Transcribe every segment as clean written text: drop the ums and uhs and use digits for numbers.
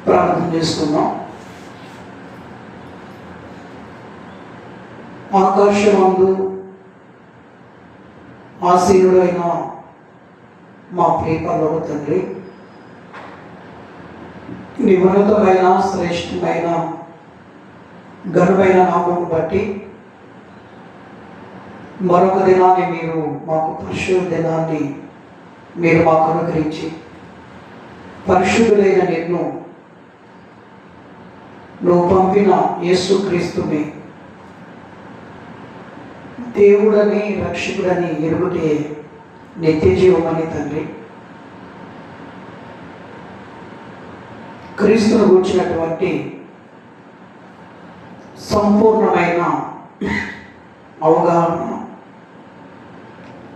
ప్రార్థన చేసుకున్నాం. ఆకాశమందు ఆసీనుడైన మా ప్రియ పరలోక తండ్రి, నీ ఉన్నతమైన శ్రేష్టమైన ఘనమైన నామమును బట్టి మరొక దినాన్ని మీరు మాకు పరిశుద్ధ దినాన్ని మీరు మాకు అనుగ్రహించి పరిశుద్ధుడైన నువ్వు పంపిన యేసుక్రీస్తుని దేవుడని రక్షకుడని ఎరుగుటే నిత్య జీవమని తండ్రి, క్రీస్తును గూర్చినటువంటి సంపూర్ణమైన అవగాహన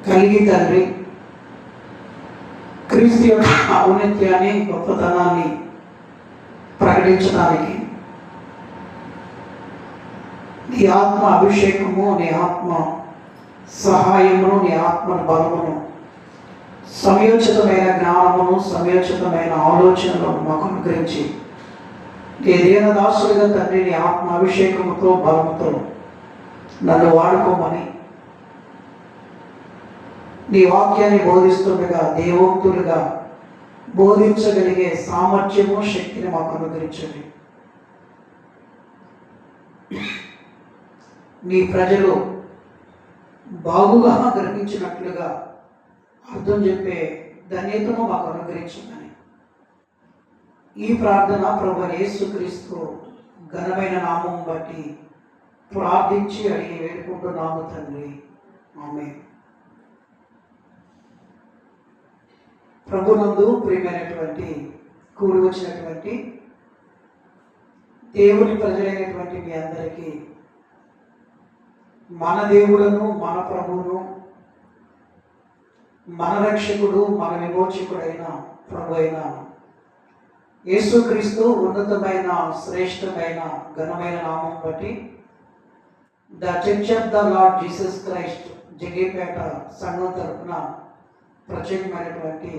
కలిగి తండ్రి, క్రీస్తు యొక్క ఔన్నత్యాన్ని గొప్పతనాన్ని ప్రకటించడానికి నీ ఆత్మ అభిషేకము, నీ ఆత్మ సహాయమును, నీ ఆత్మ బలమును, సమయోచితమైన జ్ఞానమును, సమయోచితమైన ఆలోచనలను మాకు అనుగ్రహించి నీ దీనదాసుడిగా తండ్రి నీ ఆత్మ అభిషేకముతో బలముతో నన్ను వాడుకోమని నీ వాక్యాన్ని బోధిస్తుండగా దేవోక్తులుగా బోధించగలిగే సామర్థ్యము, శక్తిని మాకు అనుగ్రహించండి. నీ ప్రజలు బాగుగా గ్రహించినట్లుగా అర్థం చెప్పే ధన్యతను మాకు అనుగ్రహించిందని ఈ ప్రార్థన ప్రభువైన యేసుక్రీస్తు ఘనమైన నామం బట్టి ప్రార్థించి అడిగి వేడుకుంటున్నాము తండ్రి, ఆమేన్. ప్రభునందు ప్రియమైనటువంటి కూడి వచ్చినటువంటి దేవుని ప్రజలైనటువంటి మీ అందరికీ మన దేవుడును, మన ప్రభువును, మన రక్షకుడు, మన విమోచకుడైన ప్రభు అయిన యేసుక్రీస్తు ఉన్నతమైన శ్రేష్టమైన ఘనమైన నామం బట్టి the church of the lord Jesus Christ Jaggepeta సంఘం తరఫున ప్రత్యేకమైనటువంటి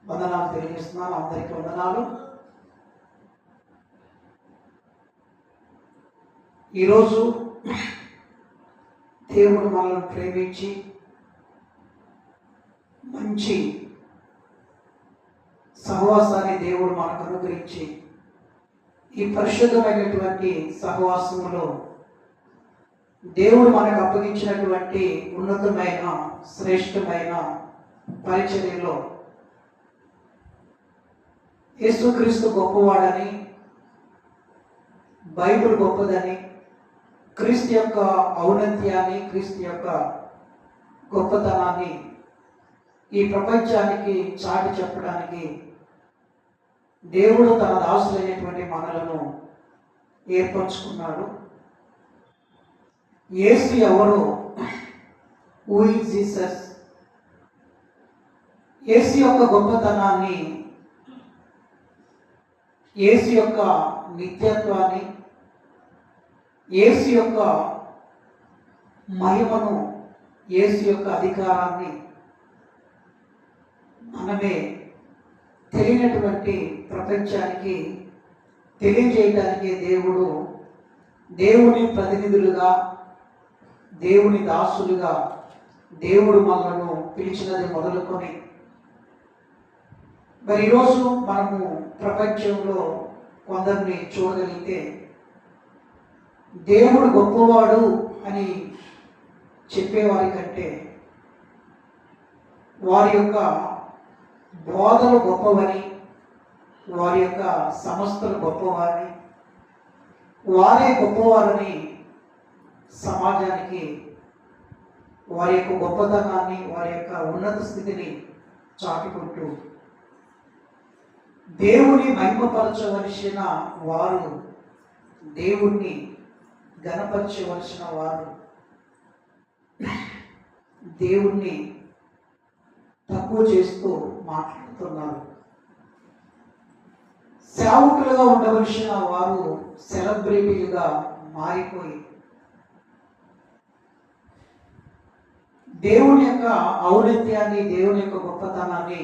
వందనాలు తెలియజేస్తున్నాను. అందరికీ వందనాలు. ఈరోజు దేవుడు మనల్ని ప్రేమించి మంచి సహవాసాన్ని దేవుడు మనకు అనుగ్రహించి ఈ పరిశుద్ధమైనటువంటి సహవాసములో దేవుడు మనకు అప్పగించినటువంటి ఉన్నతమైన శ్రేష్టమైన పరిచర్యలో యేసుక్రీస్తు గొప్పవాడని, బైబిల్ గొప్పదని, క్రీస్తు యొక్క ఔన్నత్యాన్ని, క్రీస్తు యొక్క గొప్పతనాన్ని ఈ ప్రపంచానికి చాటి చెప్పడానికి దేవుడు తన దాసులైనటువంటి మనలను ఏర్పరచుకున్నాడు. యేసు ఎవరు? Who is Jesus? యేసు యొక్క గొప్పతనాన్ని, యేసు యొక్క నిత్యత్వాన్ని, యేసు యొక్క మహిమను, యేసు యొక్క అధికారాన్ని మనమే తెలియనటువంటి ప్రపంచానికి తెలియజేయడానికి దేవుని ప్రతినిధులుగా, దేవుని దాసులుగా దేవుడు మనలను పిలిచినది మొదలుకొని మరి ఈరోజు మనము ప్రపంచంలో కొందరిని చూడగలిగితే దేవుడు గొప్పవాడు అని చెప్పేవారి కంటే వారి యొక్క బోధలు గొప్పవని, వారి యొక్క సంస్థలు గొప్పవారని, వారే గొప్పవారని సమాజానికి వారి యొక్క గొప్పతనాన్ని, వారి యొక్క ఉన్నత స్థితిని చాటుకుంటూ దేవుని మహిమపరచవలసిన వారు, దేవుణ్ణి ఘనపరచవలసిన వారు దేవుణ్ణి తక్కువ చేస్తూ మాట్లాడుతున్నారు. సేవకులుగా ఉండవలసిన వారు సెలబ్రిటీలుగా మారిపోయి దేవుని యొక్క ఔన్నత్యాన్ని, దేవుని యొక్క గొప్పతనాన్ని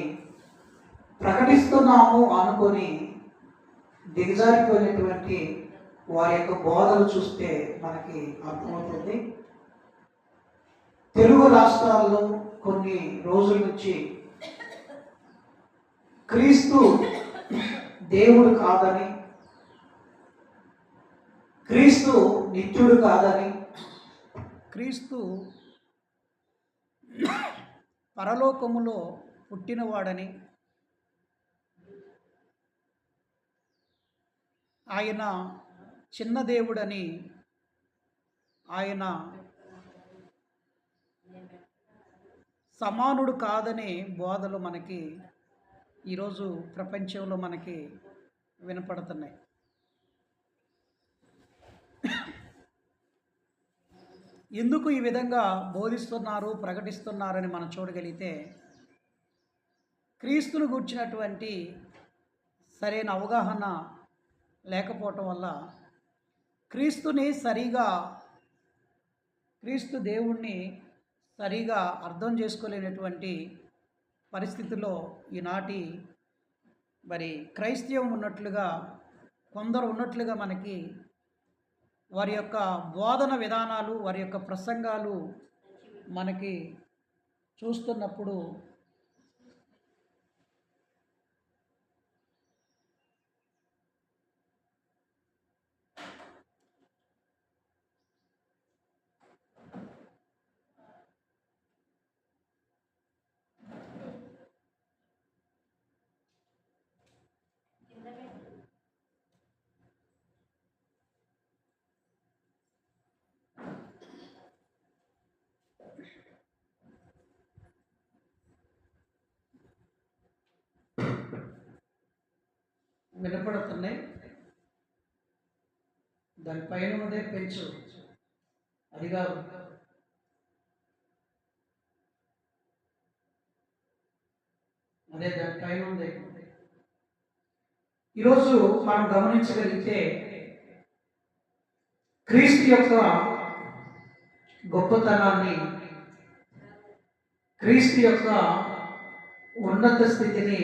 ప్రకటిస్తున్నాము అనుకొని దిగజారిపోయినటువంటి వారి యొక్క బోధలు చూస్తే మనకి అర్థమవుతుంది. తెలుగు రాష్ట్రాల్లో కొన్ని రోజుల నుంచి క్రీస్తు దేవుడు కాదని, క్రీస్తు నిత్యుడు కాదని, క్రీస్తు పరలోకములో పుట్టినవాడని, ఆయన చిన్న దేవుడని, ఆయన సమానుడు కాదనే బోధలు మనకి ఈరోజు ప్రపంచంలో మనకి వినపడుతున్నాయి. ఎందుకు ఈ విధంగా బోధిస్తున్నారు, ప్రకటిస్తున్నారని మనం చూడగలిగితే, క్రీస్తును గూర్చినటువంటి సరైన అవగాహన లేకపోవటం వల్ల క్రీస్తుని సరిగా, క్రీస్తు దేవుణ్ణి సరిగా అర్థం చేసుకోలేనటువంటి పరిస్థితుల్లో ఈనాటి మరి క్రైస్తవం ఉన్నట్లుగా, కొందరు ఉన్నట్లుగా మనకి వారి యొక్క బోధన విధానాలు, వారి యొక్క ప్రసంగాలు మనకి చూస్తున్నప్పుడు వినపడుతున్నాయి. దానిపైన ఉన్నదే పెంచు, అది కాదు. అదే దానిపైన ఉంది. ఈరోజు మనం గమనించగలిగితే క్రీస్తు యొక్క గొప్పతనాన్ని, క్రీస్తు యొక్క ఉన్నత స్థితిని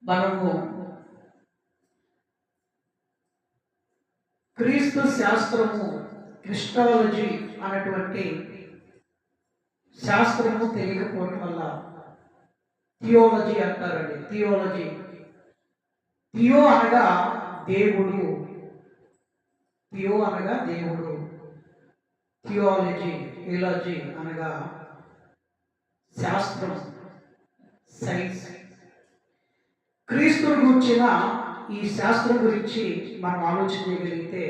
మనము క్రీస్తు శాస్త్రము, క్రిస్టాలజీ అనేటువంటి శాస్త్రము తెలియకపోవడం వల్ల, థియోలజీ అంటారండి. థియోలజీ, థియో అనగా దేవుడు, థియో అనగా దేవుడు, థియాలజీ, థియాలజీ అనగా శాస్త్రం, సైన్స్. క్రీస్తుని గురించిన ఈ శాస్త్రం గురించి మనం ఆలోచన చేయగలిగితే,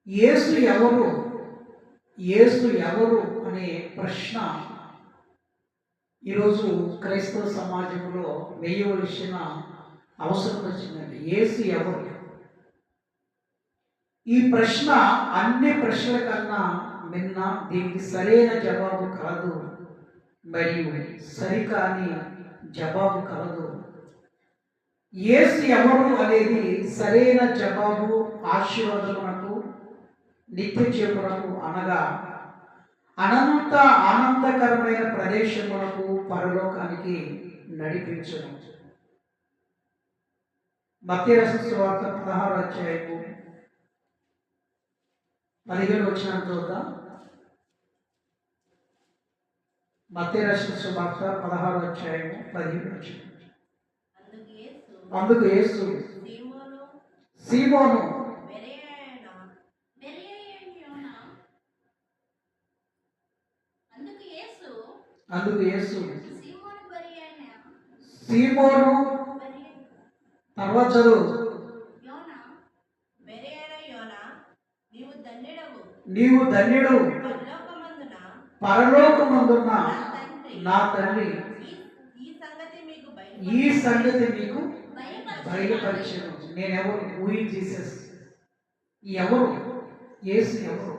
యేసు ఎవరు, యేసు ఎవరు అనే ప్రశ్న ఈరోజు క్రైస్తవ సమాజంలో వేయవలసిన అవసరం వచ్చిందండి. యేసు ఎవరు? ఈ ప్రశ్న అన్ని ప్రశ్నల కన్నా మిన్న దీనికి సరైన జవాబు కాదు, మరియు సరికాని జవాబు కలదు. యేసు ఎవరు అనేది సరైన జవాబు ఆశీర్వాదమునకు, నిత్య జీవమునకు అనగా అనంత ఆనందకరమైన ప్రదేశమునకు, పరలోకానికి నడిపించును. మత్తయి రాసిన సువార్త 16వ అధ్యాయము 15 వచనం చూద్దాం. మత్తయి రాసిన సువార్త 16వ అధ్యాయము 15 వచనం. అందుకు యేసు సీమోను, సీమోను తర్వాత చదువు, నీవు ధన్యుడు, పరలోకమందున్న నా తండ్రి ఈ సంగతి మీకు బయలుపరిచాను. నేనెవరు? Who is Jesus? ఎవరు యేసు? ఎవరు?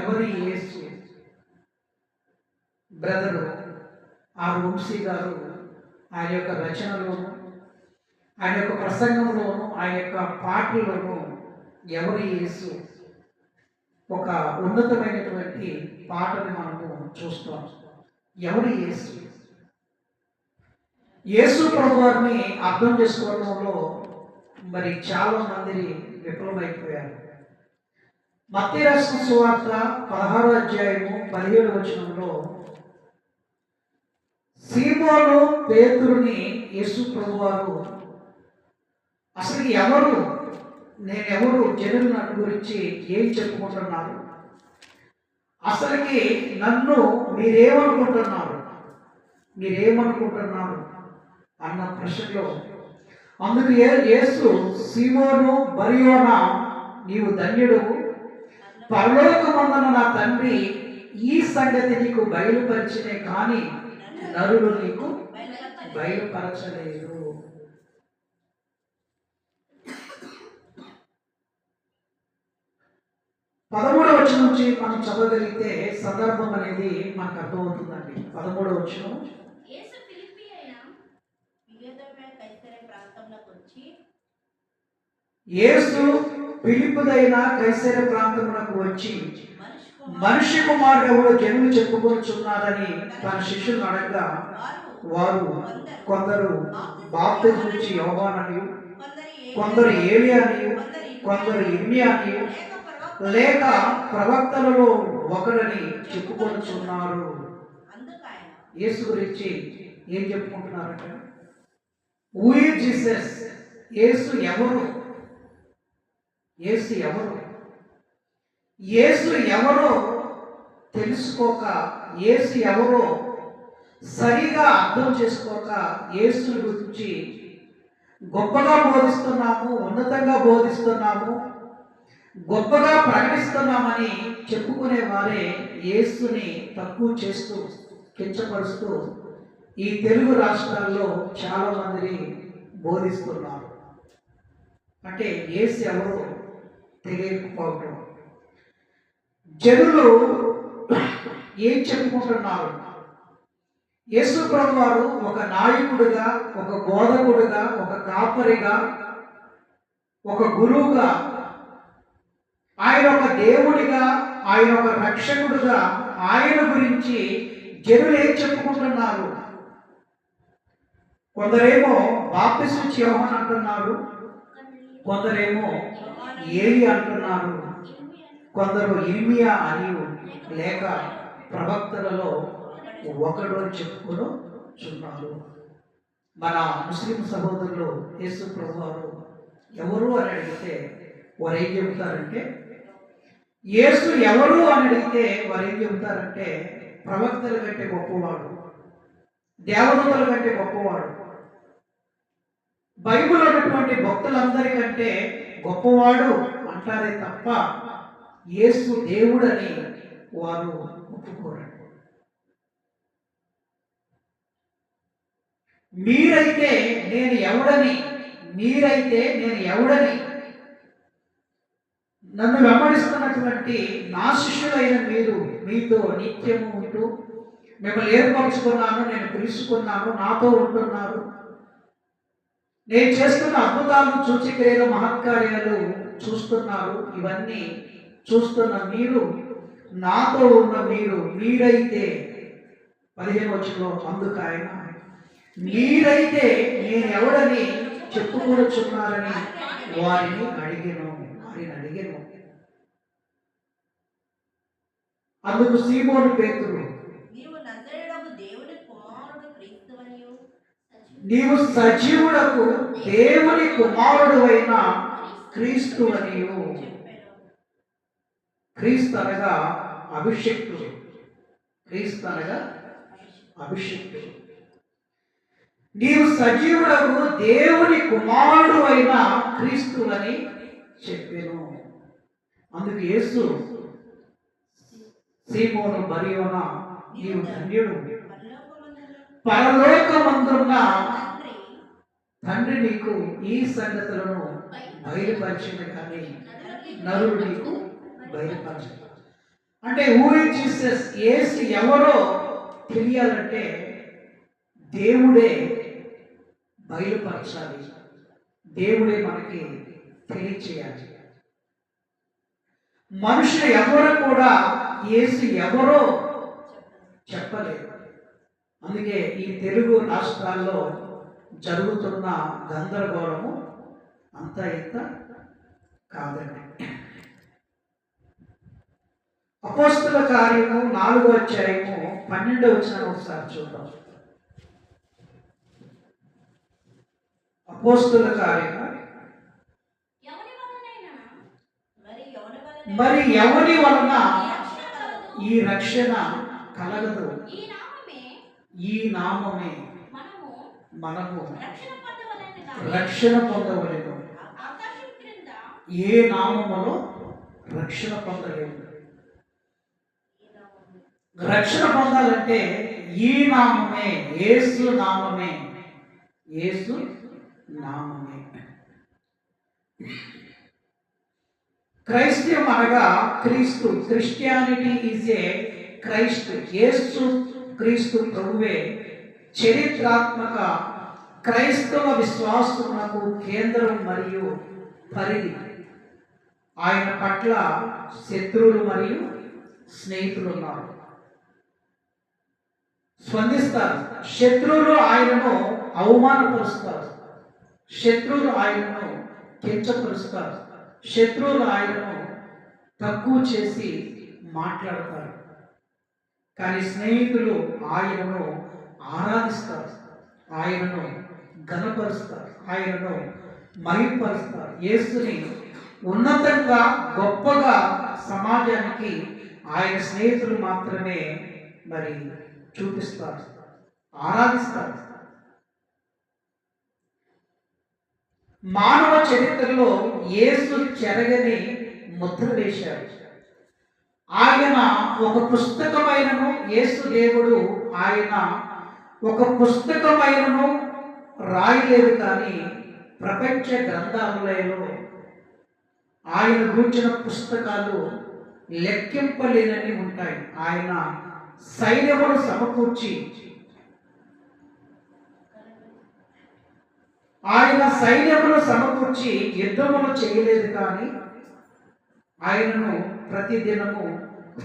ఎవరి యేసు? బ్రదరు ఆర్ వంశీ గారు ఆయన యొక్క రచనలోను, ఆయన యొక్క ప్రసంగంలోను, ఆయన యొక్క పాటల్లోనూ ఎవరి యేసు, ఒక ఉన్నతమైనటువంటి పాటని మనము చూస్తాం. ఎవరు యేసు? యేసు ప్రభువారిని అర్థం చేసుకోవడంలో మరి చాలా మంది విఫలమైపోయారు. మత్తయి రాసిన సువార్త 16వ అధ్యాయము 17వ వచనంలో సీమోను పేతురుని యేసు ప్రభువారు అసలు ఎవరు, నేనెవరు, జనులు నన్ను గురించి ఏం చెప్పుకుంటున్నారు, అసలుకి నన్ను మీరేమనుకుంటున్నారు అన్న ప్రశ్నలో అందుకు యేసు, సీమోను బర్యోనా, నీవు ధన్యుడు, పరలోకమందున నా తండ్రి ఈ సంగతి నీకు బయలుపరిచినే కానీ నరులు నీకు బయలుపరచలేదు. 13వ వచనం నుంచి మనం చదవగలిగితే సందర్భం అనేది మనకు అర్థమవుతుందండి. 13వ వచనం, యేసు ఫిలిప్పుదైన కైసరే ప్రాంతమునకు వచ్చి మనిషి కుమారుడు ఎవడో జనులు చెప్పుకొనుచున్నారని తన శిష్యులను అడగగా వారు కొందరు బాప్తిస్మం ఇచ్చి యోహాననియు, కొందరు ఏలియానియు, కొందరు ఇర్మియానియు లేక ప్రవక్తలలో ఒకరని చెప్పుకొనుచున్నారు. యేసు గురించి ఏం చెప్పుకుంటున్నారంటే, హూ ఈజ్ జీసస్? యేసు ఎవరు? యేసు ఎవరో తెలుసుకోక, యేసు ఎవరో సరిగా అర్థం చేసుకోక, యేసు గురించి గొప్పగా బోధిస్తున్నాము, ఉన్నతంగా బోధిస్తున్నాము, గొప్పగా ప్రకటిస్తున్నామని చెప్పుకునే వారే యేసుని తక్కువ చేస్తూ, కించపరుస్తూ ఈ తెలుగు రాష్ట్రాల్లో చాలా మందిని బోధిస్తున్నారు. అంటే యేసు ఎవరో తెలియకపోవడం. జనులు ఏం చెప్పుకుంటున్నారు? యేసు ప్రభువారు ఒక నాయకుడిగా, ఒక బోధకుడిగా, ఒక కాపరిగా, ఒక గురువుగా, ఆయన ఒక దేవుడిగా, ఆయన ఒక రక్షకుడుగా, ఆయన గురించి జనులు ఏం చెప్పుకుంటున్నారు? కొందరేమో బాప్తిస్మం ఇచ్చే యోహాను అంటున్నారు, కొందరేమో ఏలి అంటున్నారు, కొందరు ఇర్మియా అని లేక ప్రవక్తలలో ఒకడు అని చెప్పుకొనుచున్నారు. మన ముస్లిం సహోదరులు యేసు ప్రభువారు ఎవరు అని అడిగితే వారు ఏం చెబుతారంటే, యేసు ఎవరు అని అడిగితే వారు ఏం చెబుతారంటే, ప్రవక్తల కంటే గొప్పవాడు, దేవదూతల కంటే గొప్పవాడు, బైబిల్ ఉన్నటువంటి భక్తులందరికంటే గొప్పవాడు అంటారే తప్ప యేసు దేవుడని వారు ఒప్పుకోరు. మీరైతే నేను ఎవడని నన్ను వెంబడిస్తున్నటువంటి నా శిష్యులైన మీరు మీతో నిత్యము ఉంటూ మిమ్మల్ని ఏర్పరచుకున్నాను, నేను పిలుచుకున్నాను, నాతో ఉంటున్నారు, నేను చేస్తున్న అద్భుతాలు, సూచక్రియలు, మహత్కార్యాలు చూస్తున్నారు, ఇవన్నీ చూస్తున్న మీరు, నాతో ఉన్న మీరైతే 15వ వచనంలో అందుకు ఆయన, మీరైతే నేను ఎవడని చెప్పుకొనుచున్నారని వారిని అడిగెను. అందుకు సీమోను పేతురు, నీవు సజీవుడకు దేవుని కుమారుడు అయిన క్రీస్తు అనియు. క్రీస్తు అనగా అభిషిక్తుడు. నీవు సజీవుడకు దేవుని కుమారుడు అయిన క్రీస్తు అని చెప్పాను. అందుకు యేసు, సీమోను బర్యోనా, నీవు ధన్యుడు, పరలోకమందున్న తండ్రి నీకు ఈ సంగతులను బయలుపరిచింది కానీ నరుడు నీకు బయలుపరచలేదు. అంటే హూ ఈజ్ జీసస్? యేసు ఎవరో తెలియాలంటే దేవుడే బయలుపరచాలి, దేవుడే మనకి తెలియచేయాలి. మనుషులు ఎవరు కూడా యేసు ఎవరో చెప్పలేదు. అందుకే ఈ తెలుగు రాష్ట్రాల్లో జరుగుతున్న గందరగోళము అంత ఇంత కాదండి. అపోస్తుల కార్యము 4వ అధ్యాయము 12వ వచనం ఒకసారి చూద్దాం. అపోస్తుల కార్యము మరి ఎవరి వలన ఈ రక్షణ కలగదు, ఈ నామమే మనము రక్షణ పొందవలెను. ఏ నామములో రక్షణ పొందలేము. రక్షణ పొందాలంటే ఈ నామమే, యేసు నామమే, యేసు నామమే. క్రైస్తవం అనగా క్రీస్తు. Christianity is a Christ. యేసు క్రీస్తు ప్రభువే చరిత్రాత్మక క్రైస్తవ విశ్వాసమునకు కేంద్రం మరియు పరిధి. ఆయన పట్ల శత్రువులు మరియు స్నేహితులు ఉన్నారు. స్పందిస్తారు. శత్రువులు ఆయనను అవమానపరుస్తారు, శత్రువులు ఆయనను కించపరుస్తారు, శత్రువులు ఆయనను తక్కువ చేసి మాట్లాడతారు. కానీ స్నేహితులు ఆయనను ఆరాధిస్తారు, ఆయనను ఘనపరుస్తారు, ఆయనను మహిమపరుస్తారు. యేసుని ఉన్నతంగా గొప్పగా సమాజానికి ఆయన స్నేహితులు మాత్రమే మరి చూపిస్తారు, ఆరాధిస్తారు. మానవ చరిత్రలో యేసు చెరగని ముద్ర వేశాడు. ఆయన ఒక పుస్తకమైనను, యేసు దేవుడు ఆయన ఒక పుస్తకమైనను రాయలేదు. కానీ ప్రపంచ గ్రంథాలయంలో ఆయన గూర్చిన పుస్తకాలు లెక్కింపలేనని ఉంటాయి. ఆయన సైన్యమును సమకూర్చి, ఆయన సైన్యమును సమకూర్చి యుద్ధమును చేయలేదు. కానీ ఆయనను ప్రతిదినము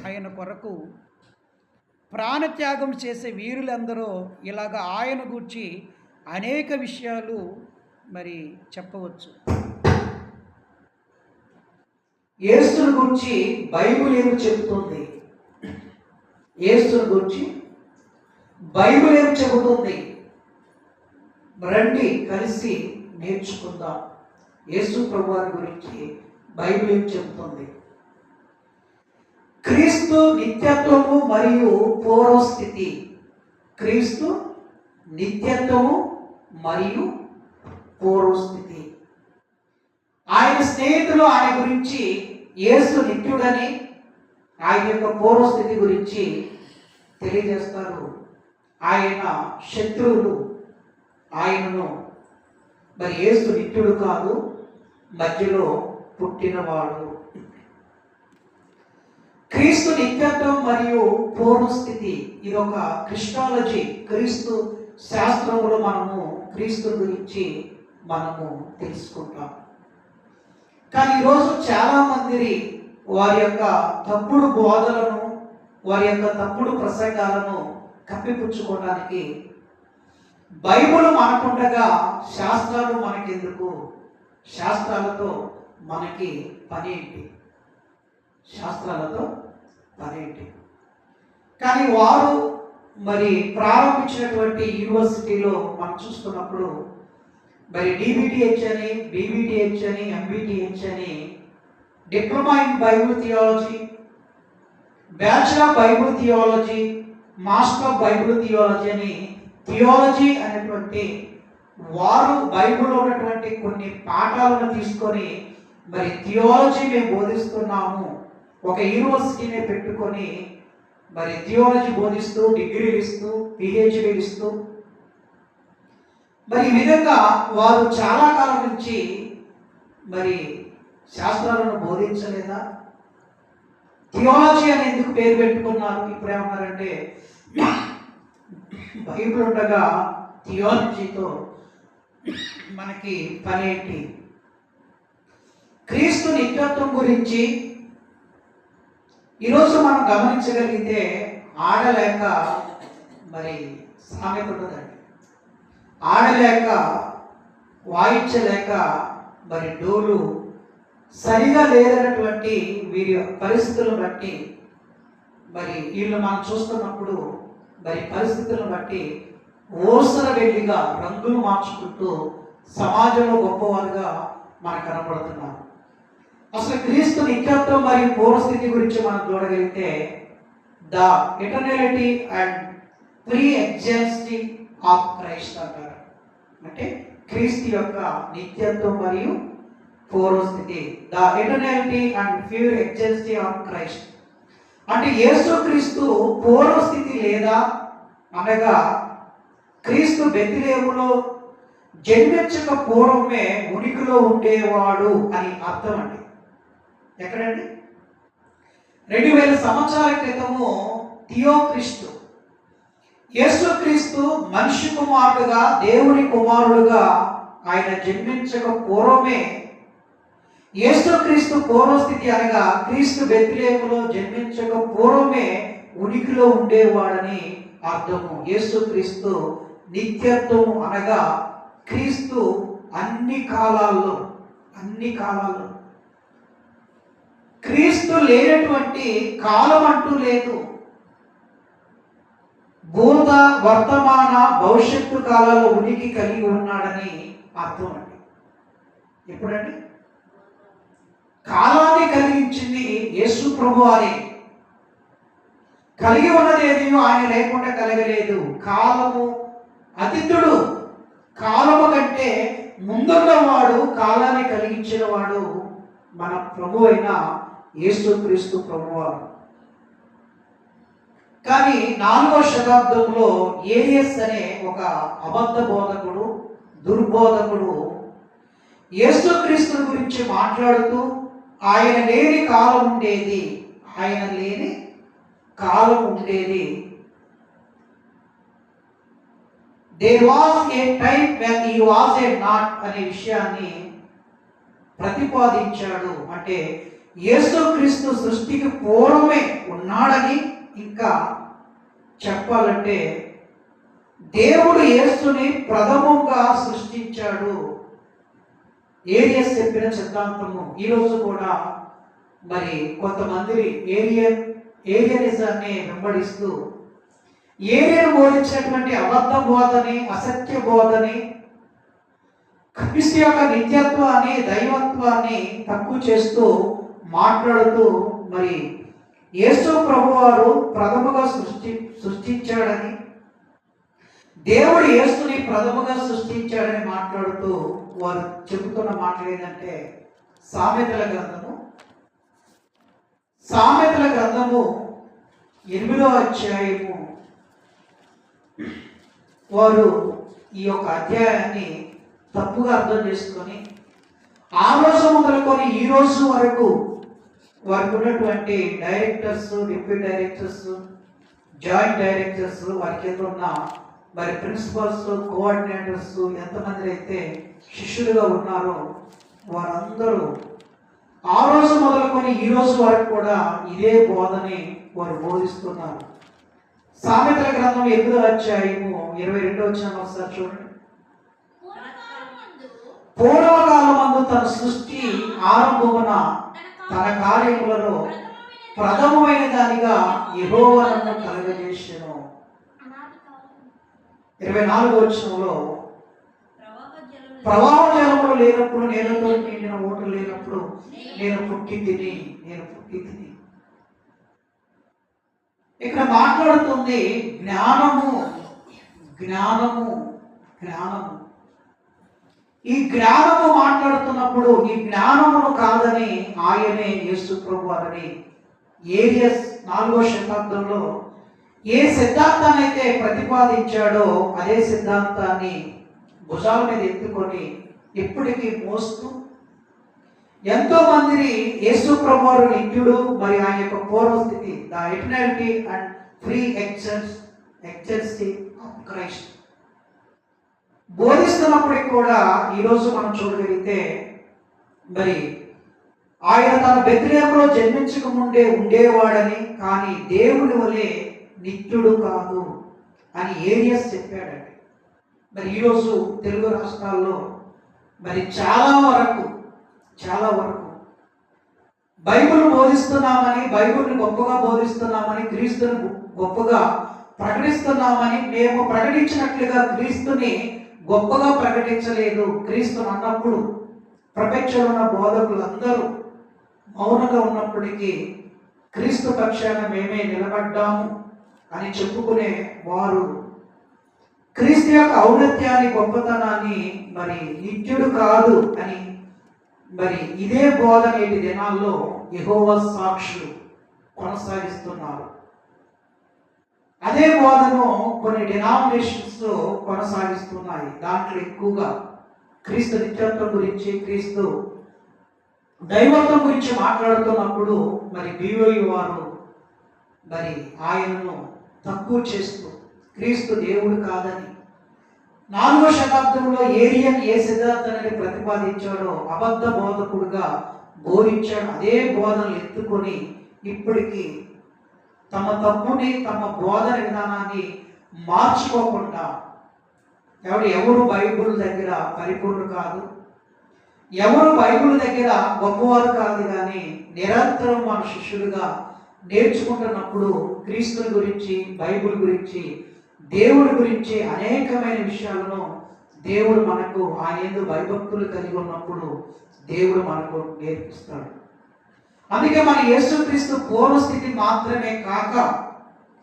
ఆయన కొరకు ప్రాణత్యాగం చేసే వీరులందరూ ఇలాగ ఆయన గూర్చి అనేక విషయాలు మరి చెప్పవచ్చు. యేసును గురించి బైబిల్ ఏమి చెబుతుంది? యేసును గురించి బైబిల్ ఏమి చెబుతుంది? రండి కలిసి నేర్చుకుందాం. యేసు ప్రభువారి గురించి బైబిల్ ఏమి చెబుతుంది? క్రీస్తు నిత్యత్వము మరియు పూర్వస్థితి. క్రీస్తు నిత్యత్వము మరియు పూర్వస్థితి. ఆయన స్నేహితులు ఆయన గురించి యేసు నిత్యుడని, ఆయన యొక్క పూర్వస్థితి గురించి తెలియజేస్తారు. ఆయన శత్రువులు ఆయనను మరి యేసు నిత్యుడు కాదు, మధ్యలో పుట్టినవాడు. క్రీస్తు నిత్యత్వం మరియు పూర్వస్థితి ఇది ఒక క్రిస్టాలజీ. క్రీస్తు శాస్త్రంలో మనము క్రీస్తు గురించి మనము తెలుసుకుంటాం. కానీ ఈరోజు చాలా మంది వారి యొక్క తప్పుడు బోధలను, వారి యొక్క తప్పుడు ప్రసంగాలను కప్పిపుచ్చుకోవడానికి బైబిల్ మనకుండగా శాస్త్రాలు మనకెందుకు, శాస్త్రాలతో మనకి పనేంటి, శాస్త్రాలతో పనేంటి? కానీ వారు మరి ప్రారంభించినటువంటి యూనివర్సిటీలో మనం చూస్తున్నప్పుడు మరి DBTH అని, BBTH అని, MBTH అని, diploma in Bible theology, bachelor of Bible theology, master of Bible theology అని థియాలజీ అనేటువంటి వారు బైబిల్లో ఉన్నటువంటి కొన్ని పాఠాలను తీసుకొని మరి థియాలజీ మేము బోధిస్తున్నాము, ఒక యూనివర్సిటీని పెట్టుకొని మరి థియాలజీ బోధిస్తూ డిగ్రీలు ఇస్తూ PhDలు ఇస్తూ మరి ఈ విధంగా వారు చాలా కాలం నుంచి మరి శాస్త్రాలను బోధించలేదా? థియాలజీ అని ఎందుకు పేరు పెట్టుకున్నారు? ఇప్పుడు ఏమన్నారంటే బైబిల్ ఉండగా థియాలజీతో మనకి పనేంటి? క్రీస్తు నిత్యత్వం గురించి ఈరోజు మనం గమనించగలిగితే ఆడలేక మరి సామెత ఉంటుందండి. ఆడలేక వాయించలేక మరి డోలు సరిగా లేదన్నటువంటి వీరి పరిస్థితులను బట్టి మరి వీళ్ళు మనం చూస్తున్నప్పుడు మరి పరిస్థితులను బట్టి ఓసర వెళ్ళిగా రంగులు మార్చుకుంటూ సమాజంలో గొప్పవారుగా మనకు కనపడుతున్నారు. అసలు క్రీస్తు నిత్యత్వం మరియు పూర్వస్థితి గురించి మనం చూడగలిగితే the eternality and preexistence of Christ అంటారు. అంటే క్రీస్తు యొక్క నిత్యత్వం మరియు పూర్వస్థితి, the eternality and pure existence of Christ. అంటే యేసుక్రీస్తు పూర్వస్థితి లేదా అనగా క్రీస్తు బెత్లెహేములో జన్మించక పూర్వమే ఉనికిలో ఉండేవాడు అని అర్థం అండి. ఎక్కడండి? 2000 సంవత్సరాల క్రితము థియోక్రీస్తు, యేసుక్రీస్తు మనిషి కుమారుడుగా దేవుని కుమారుడుగా ఆయన జన్మించక పూర్వమే యేసుక్రీస్తు పూర్వస్థితి అనగా క్రీస్తు బెత్లెహేములో జన్మించక పూర్వమే ఉనికిలో ఉండేవాడని అర్థము. యేసుక్రీస్తు నిత్యత్వం అనగా క్రీస్తు అన్ని కాలాల్లో క్రీస్తు లేనటువంటి కాలం అంటూ లేదు. భూత వర్తమాన భవిష్యత్తు కాలాల్లో ఉనికి కలిగి ఉన్నాడని అర్థం అండి. ఎప్పుడండి? కాలాన్ని కలిగించింది యేసు ప్రభువారే. కలిగి ఉన్నదేది ఆయన లేకుండా కలగలేదు. కాలము అతిథుడు, కాలము కంటే ముందున్నవాడు, కాలాన్ని కలిగించిన వాడు మన ప్రభు అయిన యేసుక్రీస్తు ప్రభువారు. కానీ 4వ శతాబ్దంలో ఏరియస్ అనే ఒక అబద్ధ బోధకుడు, దుర్బోధకుడు యేసుక్రీస్తు గురించి మాట్లాడుతూ ఆయన లేని కాలం ఉండేది, There was a time when he was a not అనే విషయాన్ని ప్రతిపాదించాడు. అంటే యేసుక్రీస్తు సృష్టికి పూర్వమే ఉన్నాడని, ఇంకా చెప్పాలంటే దేవుడు యేసుని ప్రథమంగా సృష్టించాడు. ఏరియస్ చెప్పిన సిద్ధాంతము ఈరోజు కూడా మరి కొంతమంది ఏరియనిజాన్ని వెంబడిస్తూ ఏరియను బోధించినటువంటి అబద్ధ బోధని, అసత్య బోధని, క్రీస్తు యొక్క నిత్యత్వాన్ని, దైవత్వాన్ని తక్కువ చేస్తూ మాట్లాడుతూ మరి యేసు ప్రభువారు ప్రథమగా సృష్టించాడని, దేవుడు యేసుని ప్రథమగా సృష్టించాడని మాట్లాడుతూ వారు చెబుతున్న మాటలు ఏంటంటే సామెతల గ్రంథము 8వ అధ్యాయము వారు ఈ యొక్క అధ్యాయాన్ని తప్పుగా అర్థం చేసుకొని ఆ రోజు మొదలుకొని ఈ రోజు వరకు వారికి ఉన్నటువంటి directors, deputy directors, joint directors, వారికి ఏదో ఉన్న మరి ప్రిన్సిపల్స్, కోఆర్డినేటర్స్ ఎంతమంది అయితే శిష్యులుగా ఉన్నారో వారందరూ ఆ రోజు మొదలుకొని ఈ రోజు వరకు కూడా ఇదే బోధని వారు బోధిస్తున్నారు. సామెతల గ్రంథం 8వ అధ్యాయము 22వ వచనం ఒకసారి చూడండి. పూర్వకాలమందు తన సృష్టి ఆరంభమున తన కార్యములలో ప్రథమమైన దానిగా యెహోవా నన్ను కలుగజేసెను. 24వ వచనంలో ప్రవాహ జలములు లేనప్పుడు, నేలతో నిండిన ఓటలు లేనప్పుడు నేను పుట్టి తిని. ఇక్కడ మాట్లాడుతుంది జ్ఞానము. ఈ జ్ఞానము మాట్లాడుతున్నప్పుడు ఈ జ్ఞానమును కాదని ఆయనే యేసు ప్రభువారని ఏరియస్ 4వ శతాబ్దంలో ఏ సిద్ధాంతాన్ని అయితే ప్రతిపాదించాడో అదే సిద్ధాంతాన్ని భుజాల మీద ఎత్తుకొని ఇప్పటికీ మోస్తూ ఎంతో మందిని యేసు ప్రభువారు నిత్యుడు మరి ఆయన యొక్క పూర్వస్థితి, the eternality and free existence of Christ బోధిస్తున్నప్పటికి కూడా ఈరోజు మనం చూడగలిగితే మరి ఆయన తన బెత్లెహేములో జన్మించక ముందే ఉండేవాడని, కానీ దేవుని వలె నిత్యుడు కాదు అని ఏలియాస్ చెప్పాడండి. మరి ఈరోజు తెలుగు రాష్ట్రాల్లో మరి చాలా వరకు బైబిల్ బోధిస్తున్నామని, బైబిల్ని గొప్పగా బోధిస్తున్నామని, క్రీస్తుని గొప్పగా ప్రకటిస్తున్నామని, మేము ప్రకటించినట్లుగా క్రీస్తుని గొప్పగా ప్రకటించలేదు. క్రీస్తుని అన్నప్పుడు ప్రపంచంలో ఉన్న బోధకులందరూ మౌనంగా ఉన్నప్పటికీ క్రీస్తు పక్షాన మేమే నిలబడ్డాము అని చెప్పుకునే వారు క్రీస్తు యొక్క ఔన్నత్యాన్ని, గొప్పతనాన్ని మరి నిత్యుడు కాదు అని మరి ఇదే బోధ నేటి దినాల్లో యెహోవా సాక్షులు కొనసాగిస్తున్నారు. అదే బోధను కొన్ని డినామినేషన్స్ కొనసాగిస్తున్నాయి. దాంట్లో ఎక్కువగా క్రీస్తు నిత్యత్వం గురించి, క్రీస్తు దైవత్వం గురించి మాట్లాడుతున్నప్పుడు మరి BOE వారు మరి ఆయనను తక్కువ చేస్తూ క్రీస్తు దేవుడు కాదని, 4వ శతాబ్దంలో ఏరియన్ ఏ సిద్ధాంతాన్ని ప్రతిపాదించాడో అబద్ధ బోధకుడుగా బోధించాడు. అదే బోధనలు ఎత్తుకొని ఇప్పటికీ తమ తప్పుని, తమ బోధన విధానాన్ని మార్చుకోకుండా ఎవరు బైబిల్ దగ్గర పరిపూర్ణ కాదు, ఎవరు బైబిల్ దగ్గర గొప్పవారు కాదు, కానీ నిరంతరం మన శిష్యులుగా నేర్చుకుంటున్నప్పుడు క్రీస్తుని గురించి, బైబిల్ గురించి, దేవుడి గురించి అనేకమైన విషయాలను దేవుడు మనకు, ఆయన భయభక్తులు కలిగి ఉన్నప్పుడు దేవుడు మనకు నేర్పిస్తాడు. అందుకే మన యేసుక్రీస్తు పూర్వస్థితి మాత్రమే కాక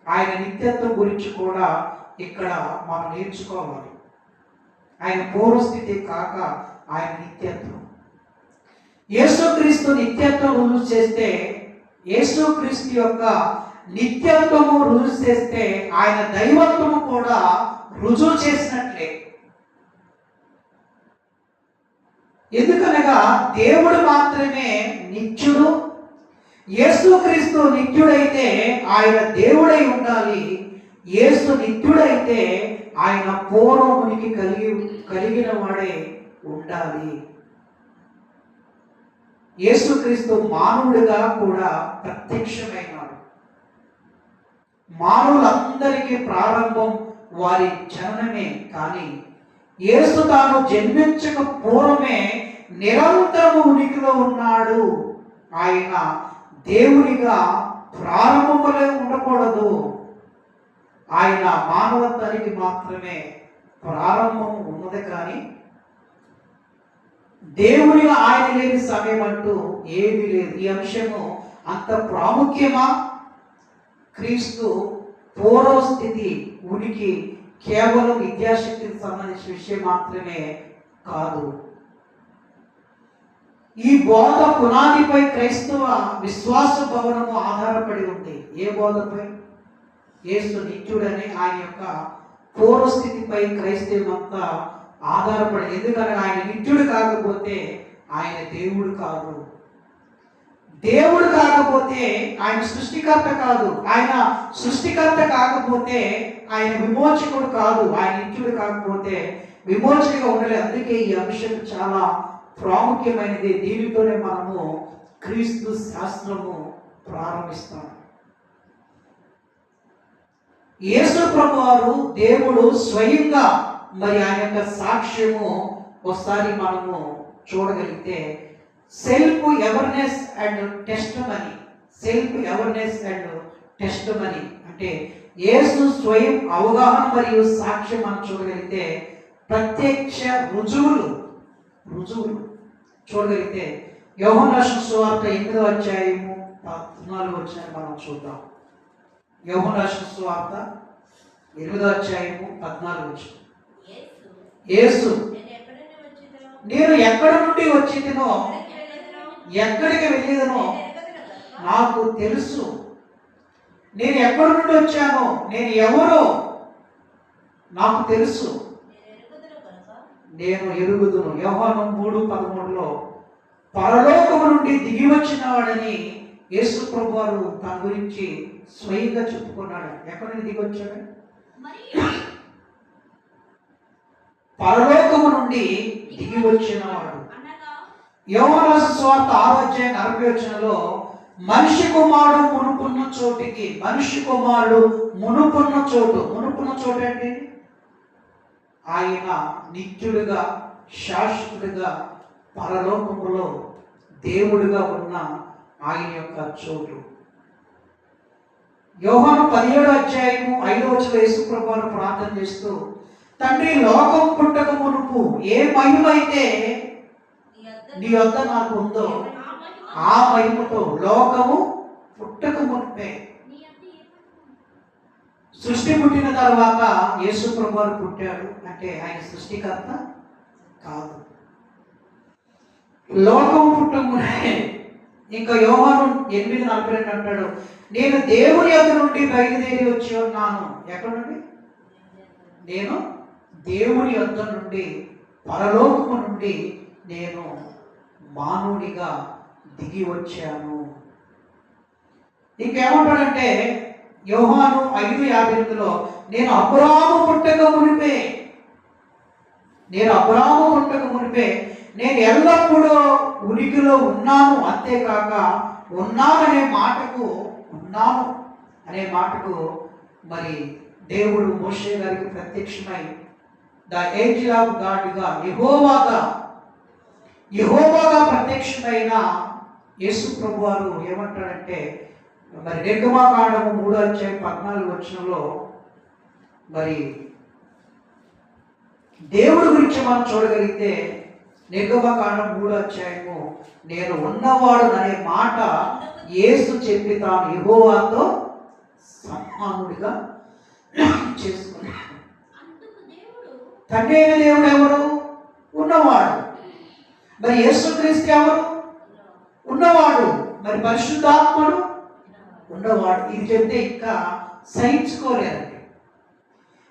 ఆయన నిత్యత్వం గురించి కూడా ఇక్కడ మనం నేర్చుకోవాలి. ఆయన పూర్వస్థితి కాక ఆయన నిత్యత్వం. యేసుక్రీస్తు నిత్యత్వం రుజువు చేస్తే, యేసుక్రీస్తు యొక్క నిత్యత్వము రుజువు చేస్తే ఆయన దైవత్వము కూడా రుజువు చేసినట్లే. ఎందుకనగా దేవుడు మాత్రమే నిత్యుడు. యేసుక్రీస్తు నిత్యుడైతే ఆయన దేవుడై ఉండాలి. యేసు నిత్యుడైతే ఆయన పూర్వమునికి కలిగిన వాడే ఉండాలి. యేసుక్రీస్తు మానవుడిగా కూడా ప్రత్యక్షమైనాడు. మానవులందరికీ ప్రారంభం వారి జననమే, కానీ యేసు తాను జన్మించక పూర్వమే నిరంతరము ఉనికిలో ఉన్నాడు. ఆయన దేవునిగా ప్రారంభంలో ఉండకూడదు. ఆయన మానవత్వానికి మాత్రమే ప్రారంభం ఉన్నది, కానీ దేవునిగా ఆయన లేని సమయం అంటూ ఏమీ లేదు. ఈ అంశము అంత ప్రాముఖ్యమా? క్రీస్తు పూర్వస్థితి ఉనికి కేవలం విద్యాశక్తికి సంబంధించిన విషయం మాత్రమే కాదు. ఈ బోధ పునాదిపై క్రైస్తవ విశ్వాస భవనము ఆధారపడి ఉంది. ఏ బోధపై? యేసు నిత్యుడని ఆయన యొక్క పూర్వస్థితిపై క్రైస్తవంతా ఆధారపడి. ఎందుకంటే ఆయన నిత్యుడు కాకపోతే ఆయన దేవుడు కాదు. దేవుడు కాకపోతే ఆయన సృష్టికర్త కాదు. ఆయన సృష్టికర్త కాకపోతే ఆయన విమోచకుడు కాదు. ఆయన నిత్యుడు కాకపోతే విమోచకుడిగా ఉండలేదు. అందుకే ఈ అంశం చాలా ప్రాముఖ్యమైనది. దీనితోనే మనము క్రీస్తు శాస్త్రము ప్రారంభిస్తాం. యేసు ప్రభువారు దేవుడు స్వయంగా మరి ఆయన యొక్క సాక్ష్యము ఒకసారి మనము చూడగలిగితే, self awareness and testimony. Self awareness and testimony అంటే యేసు స్వయం అవగాహన మరియు సాక్ష్యం మనం చూడగలిగితే, ప్రత్యక్ష రుజువులు చూడగలిగితే యోహాను రాసిన సువార్త 8వ అధ్యాయము 14వ వచనాన్ని మనం చూద్దాం. యోహాను రాసిన సువార్త 8వ అధ్యాయము 14వ వచనం. యేసు, నేను ఎక్కడి నుండి వచ్చినో, ఎక్కడికి వెళ్ళేదనో నాకు తెలుసు. నేను ఎక్కడి నుండి వచ్చానో, నేను ఎవరో నాకు తెలుసు, నేను ఎరుగుదును. యోహాను 3:13లో పరలోకము నుండి దిగి వచ్చిన వాడని యేసు ప్రభువారు తన గురించి స్వయంగా చెప్పుకున్నాడు. ఎక్కడి నుండి దిగి వచ్చాడు? పరలోకము నుండి దిగి వచ్చిన వాడు. యోహాను రాసిన సువార్త 6వ అధ్యాయం 40వ వచనంలో మనిషి కుమారుడు మునుపున్న చోటికి, మనిషి కుమారుడు మునుపున్న చోటు అంటే ఆయన నిత్యుడిగా శాశ్వతుడిగా పరలోకములో దేవుడిగా ఉన్న ఆయన యొక్క చోటు. యోహాను 17వ అధ్యాయము 5వ వచనంలో యేసుప్రభువును ప్రార్థన చేస్తూ, తండ్రి లోకం పుట్టక మునుపు ఏ మహిమ అయితే నీ వద్ద నాకు ఉందో ఆ మహిమతో లోకము పుట్టక మునిపే. సృష్టి పుట్టిన తర్వాత యేసుప్రభువు పుట్టాడు అంటే ఆయన సృష్టికర్త కాదు. లోకము పుట్టక మునిపే. ఇంకా యోహాను 8:42 అంటాడు, నేను దేవుని యొద్ద నుండి బయలుదేరి వచ్చి ఉన్నాను. ఎక్కడ నుండి? నేను దేవుని యొద్ద నుండి, పరలోకము నుండి నేను మానవునిగా దిగి వచ్చాను. ఇంకేమంటాడంటే యోహాను 5:58లో నేను అబ్రాహాము పుట్టక మునిపే, నేను ఎల్లప్పుడూ ఉనికిలో ఉన్నాను. అంతేకాక ఉన్నాను అనే మాటకు మరి దేవుడు మోషే గారికి ప్రత్యక్షమై ద ఏంజెల్ ఆఫ్ గాడ్గా యెహోవాగా ప్రత్యక్షమైన యేసు ప్రభు వారు ఏమంటాడంటే మరి నిర్గమకాండము 3వ అధ్యాయం 14వ వచనంలో మరి దేవుడి గురించి మనం చూడగలిగితే నిర్గమకాండం 3వ అధ్యాయము నేను ఉన్నవాడు అనే మాట యేసు చెప్పి తాను యెహోవాతో సమానుడిగా చేసుకున్నాడు. తండ్రి అయిన దేవుడు ఎవరు? ఉన్నవాడు. మరి యేసుక్రీస్తు ఎవరు? ఉన్నవాడు. మరి పరిశుద్ధాత్ముడు ఉన్నవాడు. ఇది చెప్తే ఇంకా సహించుకోలేరండి.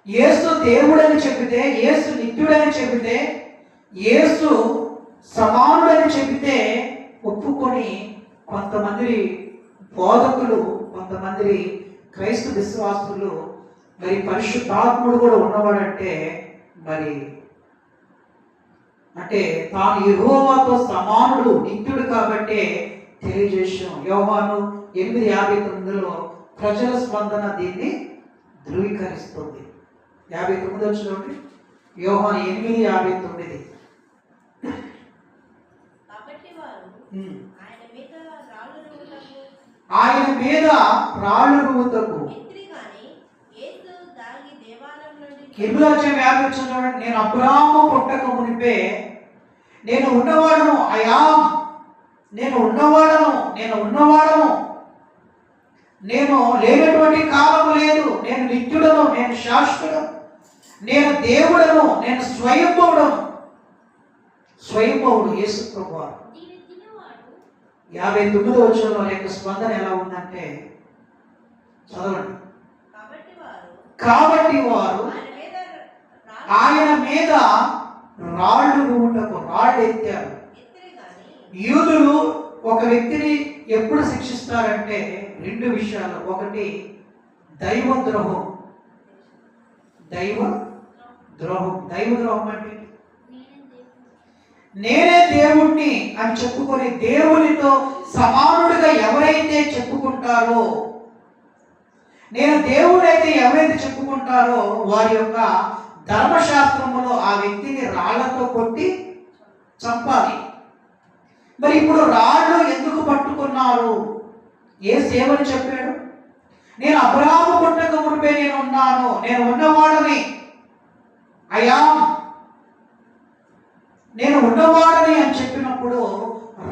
యేసు దేవుడని చెబితే, యేసు నిత్యుడని చెబితే, యేసు సమానుడని చెబితే ఒప్పుకొని కొంతమంది బోధకులు, కొంతమంది క్రైస్తవ విశ్వాసులు మరి పరిశుద్ధాత్ముడు కూడా ఉన్నవాడంటే మరి అంటే తాను యెహోవాతో సమానుడు, నిత్యుడు కాబట్టి తెలియజేసాం. యోహాను 8:59లో ప్రజల స్పందన దీన్ని ధృవీకరిస్తుంది. 59 చూడండి. యోహాను 8:59 ఆయన మీద రాళ్ళు రువ్వుటకు చూడండి. నేను అబ్రాహాము పుట్టక మునిపే నేను ఉన్నవాడను. నేను ఉన్నవాడను. నేను లేనటువంటి కాలము లేదు. నేను నిత్యుడను, నేను శాశ్వతుడను, నేను దేవుడను, నేను స్వయంభవుడు యేసు ప్రభువారు. 59వ వచనంలో యొక్క స్పందన ఎలా ఉందంటే చదవండి. కాబట్టి వారు ఆయన మీద రాళ్ళు రువ్వుటకు రాళ్ళు ఎత్తారు. యూదులు ఒక వ్యక్తిని ఎప్పుడు శిక్షిస్తారంటే 2 విషయాలు. ఒకటి దైవద్రోహం అంటే నేనే దేవుణ్ణి అని చెప్పుకొని దేవునితో సమానుడిగా ఎవరైతే చెప్పుకుంటారో, నేను దేవుడైతే ఎవరైతే చెప్పుకుంటారో వారి యొక్క ధర్మశాస్త్రములో ఆ వ్యక్తిని రాళ్లతో కొట్టి చంపాలి. మరి ఇప్పుడు రాళ్ళు ఎందుకు పట్టుకున్నారు? ఏ సేవని చెప్పాడు? నేను అబ్రాహాము పుట్టక మునిపే నేను ఉన్నాను, నేను ఉన్నవాడని, నేను ఉన్నవాడని అని చెప్పినప్పుడు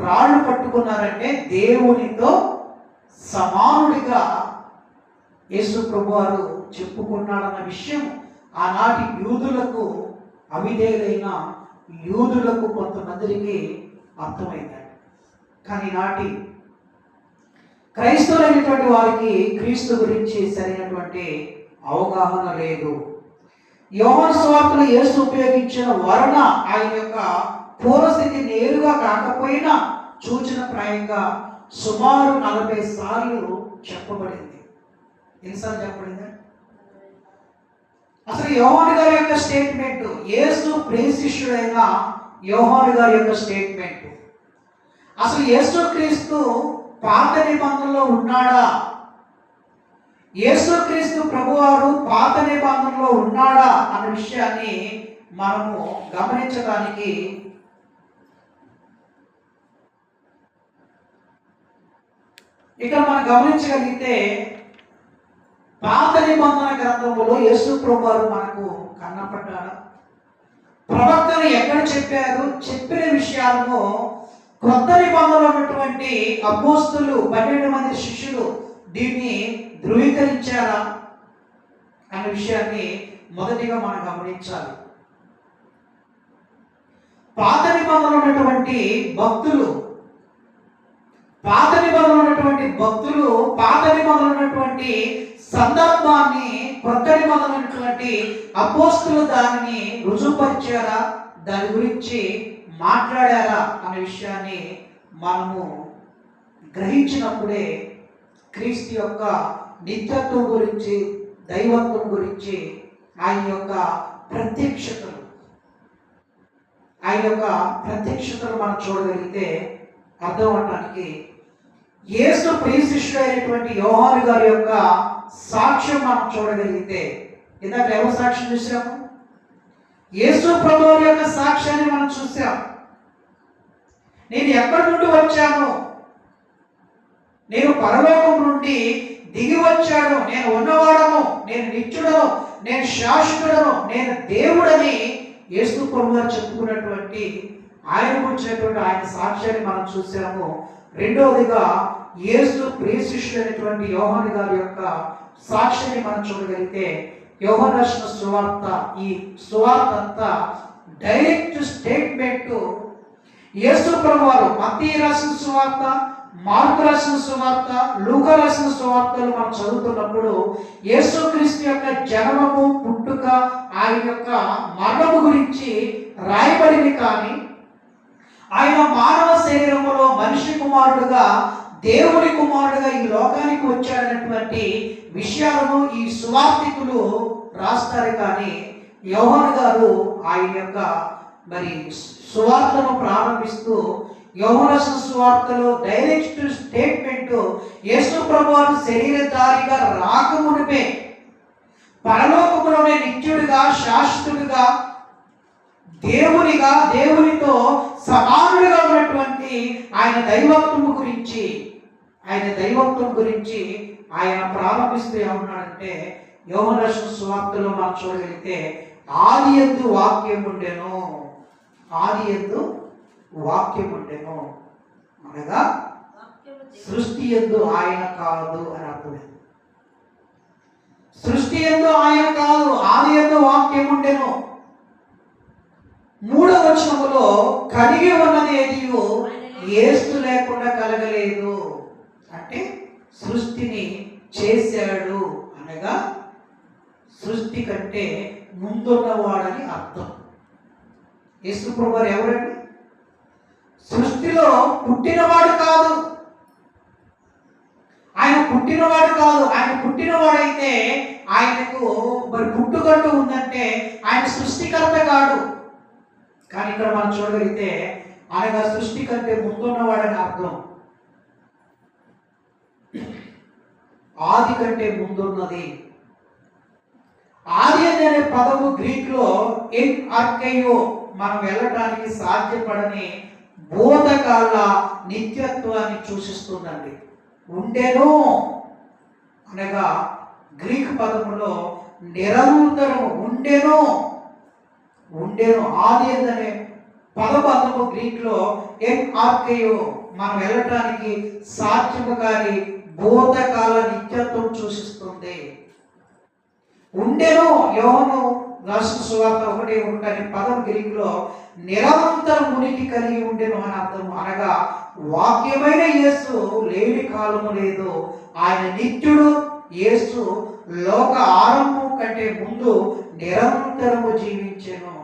రాళ్ళు పట్టుకున్నారంటే దేవునితో సమానుడిగా యేసు ప్రభువారు చెప్పుకున్నాడన్న విషయం ఆనాటి యూదులకు, అవిధేయులైన యూదులకు కొంతమందికి అర్థమైంది. కానీ నాటి క్రైస్తవులైనటువంటి వారికి క్రీస్తు గురించి సరైనటువంటి అవగాహన లేదు. యోహాను సువార్తలో యేసు ఉపయోగించిన వర్ణ ఆయన యొక్క పూర్వస్థితి నేరుగా కాకపోయినా సూచనప్రాయంగా సుమారు 40 సార్లు చెప్పబడింది. ఎన్నిసార్లు చెప్పబడింది? అసలు యోహాను గారి యొక్క స్టేట్మెంట్, యేసు ప్రియ శిష్యుడైన యోహాను గారి యొక్క స్టేట్మెంట్ అసలు యేసుక్రీస్తు పాత నిబంధనలో ఉన్నాడా? యేసుక్రీస్తు ప్రభువారు పాత నిబంధనలో ఉన్నాడా అన్న విషయాన్ని మనము గమనించడానికి ఇక్కడ మనం గమనించగలిగితే పాత నిబంధన గ్రంథంలో యేసు ప్రభువారు మనకు కనపడ్డాడు. ప్రవక్తలు ఎక్కడ చెప్పారు, చెప్పిన విషయాలను కొత్త నిబంధనలో ఉన్నటువంటి అపోస్తలు 12 మంది శిష్యులు దీన్ని ధృవీకరించారా అనే విషయాన్ని మొదటిగా మనం గమనించాలి. పాత నిబంధనలో ఉన్నటువంటి భక్తులు పాత నిబంధనలో ఉన్నటువంటి సందర్భాన్ని కొత్త నిబంధనలో ఉన్నటువంటి అపోస్తలు దానిని రుజువుపరిచారా, దాని గురించి మాట్లాడారా అనే విషయాన్ని మనము గ్రహించినప్పుడే క్రీస్తు యొక్క నిత్యత్వం గురించి, దైవత్వం గురించి, ఆయన యొక్క ప్రత్యక్షతలు మనం చూడగలిగితే అర్థం అవడానికి యేసు ప్రియ శిష్యుడు అయినటువంటి యోహాను గారి యొక్క సాక్ష్యం మనం చూడగలిగితే, ఇందాక ఎవరు సాక్ష్యం చూసాము? యేసు ప్రభువు యొక్క సాక్ష్యాన్ని మనం చూసాం. నేను ఎక్కడి నుండి వచ్చాను, నేను పరలోకం నుండి దిగి వచ్చాను, నేను ఉన్నవాడను, నేను నిత్యుడను, నేను శాశ్వతుడను, నేను దేవుడని యేసు ప్రభువు చెప్పుకున్నటువంటి ఆయన గురించినటువంటి ఆయన సాక్ష్యాన్ని మనం చూసాము. రెండవదిగా యేసు ప్రియ శిష్యుడైనటువంటి యోహాను గారి యొక్క సాక్ష్యాన్ని మనం చూడగలిగితే, యోహాను రాసిన సువార్త, ఈ సువార్త అంతా డైరెక్ట్ స్టేట్మెంట్. యేసు ప్రభువారు మత్తయి రాసిన సువార్త, మార్కు రాసిన సువార్త, లూకా రాసిన సువార్తలు మనం చదువుతున్నప్పుడు యేసుక్రీస్తు యొక్క జననము, పుట్టుక, ఆయన యొక్క మరణము గురించి రాయబడింది. కానీ ఆయన మానవ శరీరములో మనిషి కుమారుడుగా, దేవుని కుమారుడుగా ఈ లోకానికి వచ్చాడన్నటువంటి విషయాలను ఈ సువార్తికులు రాస్తారు. కానీ యోహాను గారు ఆయన యొక్క సువార్తను ప్రారంభిస్తూ యోహాను రాసిన సువార్తలో డైరెక్ట్ స్టేట్మెంట్, యేసు ప్రభువారు శరీరధారిగా రాకమునిపే పరలోకములోనే నిత్యుడిగా, శాశ్వతుడిగా, దేవునిగా, దేవునితో సమానుడిగా ఉన్నటువంటి ఆయన దైవత్వం గురించి ఆయన ప్రారంభిస్తూ ఏమన్నాడంటే, యోహాను రాసిన సువార్తలో మనం చూడగలిగితే, ఆది యందు వాక్యం ఉండెను, అనగా సృష్టి యందు ఆయన కాదు అని అర్థమైంది. సృష్టి యందు ఆయన కాదు, ఆది యందు వాక్యం ఉండెను. 3వ వచనములో కలిగి ఉన్నది ఏదియో యేసు లేకుండా కలగలేదు అంటే సృష్టిని చేశాడు అనగా సృష్టి కంటే ముందున్నవాడని అర్థం. యేసు ప్రభువారు ఎవరండి? సృష్టిలో పుట్టినవాడు కాదు, ఆయన పుట్టినవాడైతే ఆయనకు పుట్టుకట్టు ఉందంటే ఆయన సృష్టికర్త కాడు. కానీ ఇక్కడ మనం చూడగలిగితే ఆయన సృష్టి కంటే ముందున్నవాడని అర్థం. ఆది కంటే ముందున్నది. ఆది అనే పదము గ్రీక్ లో ఇన్ ఆర్కైయో మనం వెళ్ళటానికి సాధ్యపడని భూతకాల నిత్యత్వాన్ని సూచిస్తుందండి. ఉండెను అనగా గ్రీక్ పదములో నిరంతరం ఉండెను. ఆది అనే పదము గ్రీక్ లో ఎన్ ఆర్కైయో మనం వెళ్ళటానికి సాధ్యము కాని భూతకాల నిత్యత్వం సూచిస్తుంది. ఉండెను. యోహాను రాసిన సువార్త 1:1 అనే పదం గ్రీక్ లో నిరంతరం ఉనికి కలిగి ఉండెను అని అర్థం. అనగా వాక్యమైన యేసు లేని కాలము లేదు, ఆయన నిత్యుడు. యేసు లోక ఆరంభం కంటే ముందు నిరంతరము జీవించెను.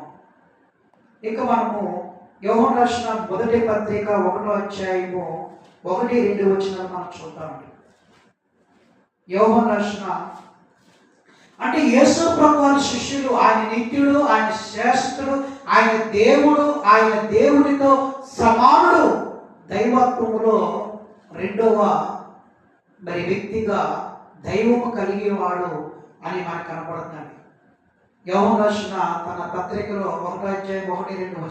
ఇక మనము యోహాను రాసిన మొదటి పత్రిక 1వ అధ్యాయము 1-2 వచనాలు మనం చూద్దామండి. యోహాను రాసిన అంటే యేసు ప్రభువారి శిష్యులు, ఆయన నిత్యుడు, ఆయన శ్రేష్ఠుడు, ఆయన దేవుడు, ఆయన దేవునితో సమానుడు దైవత్వములో రెండవ మరి వ్యక్తిగా దైవము కలిగేవాడు అని మనకు కనపడుతుంది. యోహాను రాసిన తన పత్రికలో 1:1-2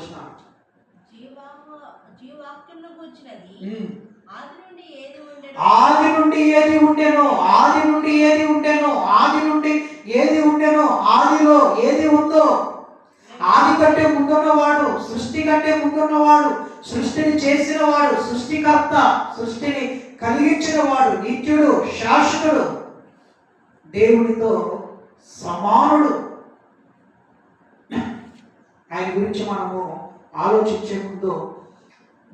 ఆది నుండి ఏది ఉండెనో ఆదిలో ఏది ఉందో, ఆది కంటే ముందున్నవాడు, సృష్టి కంటే ముందున్నవాడు, సృష్టిని చేసినవాడు, సృష్టికర్త, సృష్టిని కలిగించిన వాడు, నిత్యుడు, శాశ్వతుడు, దేవుడితో సమానుడు. ఆయన గురించి మనము ఆలోచించే ముందు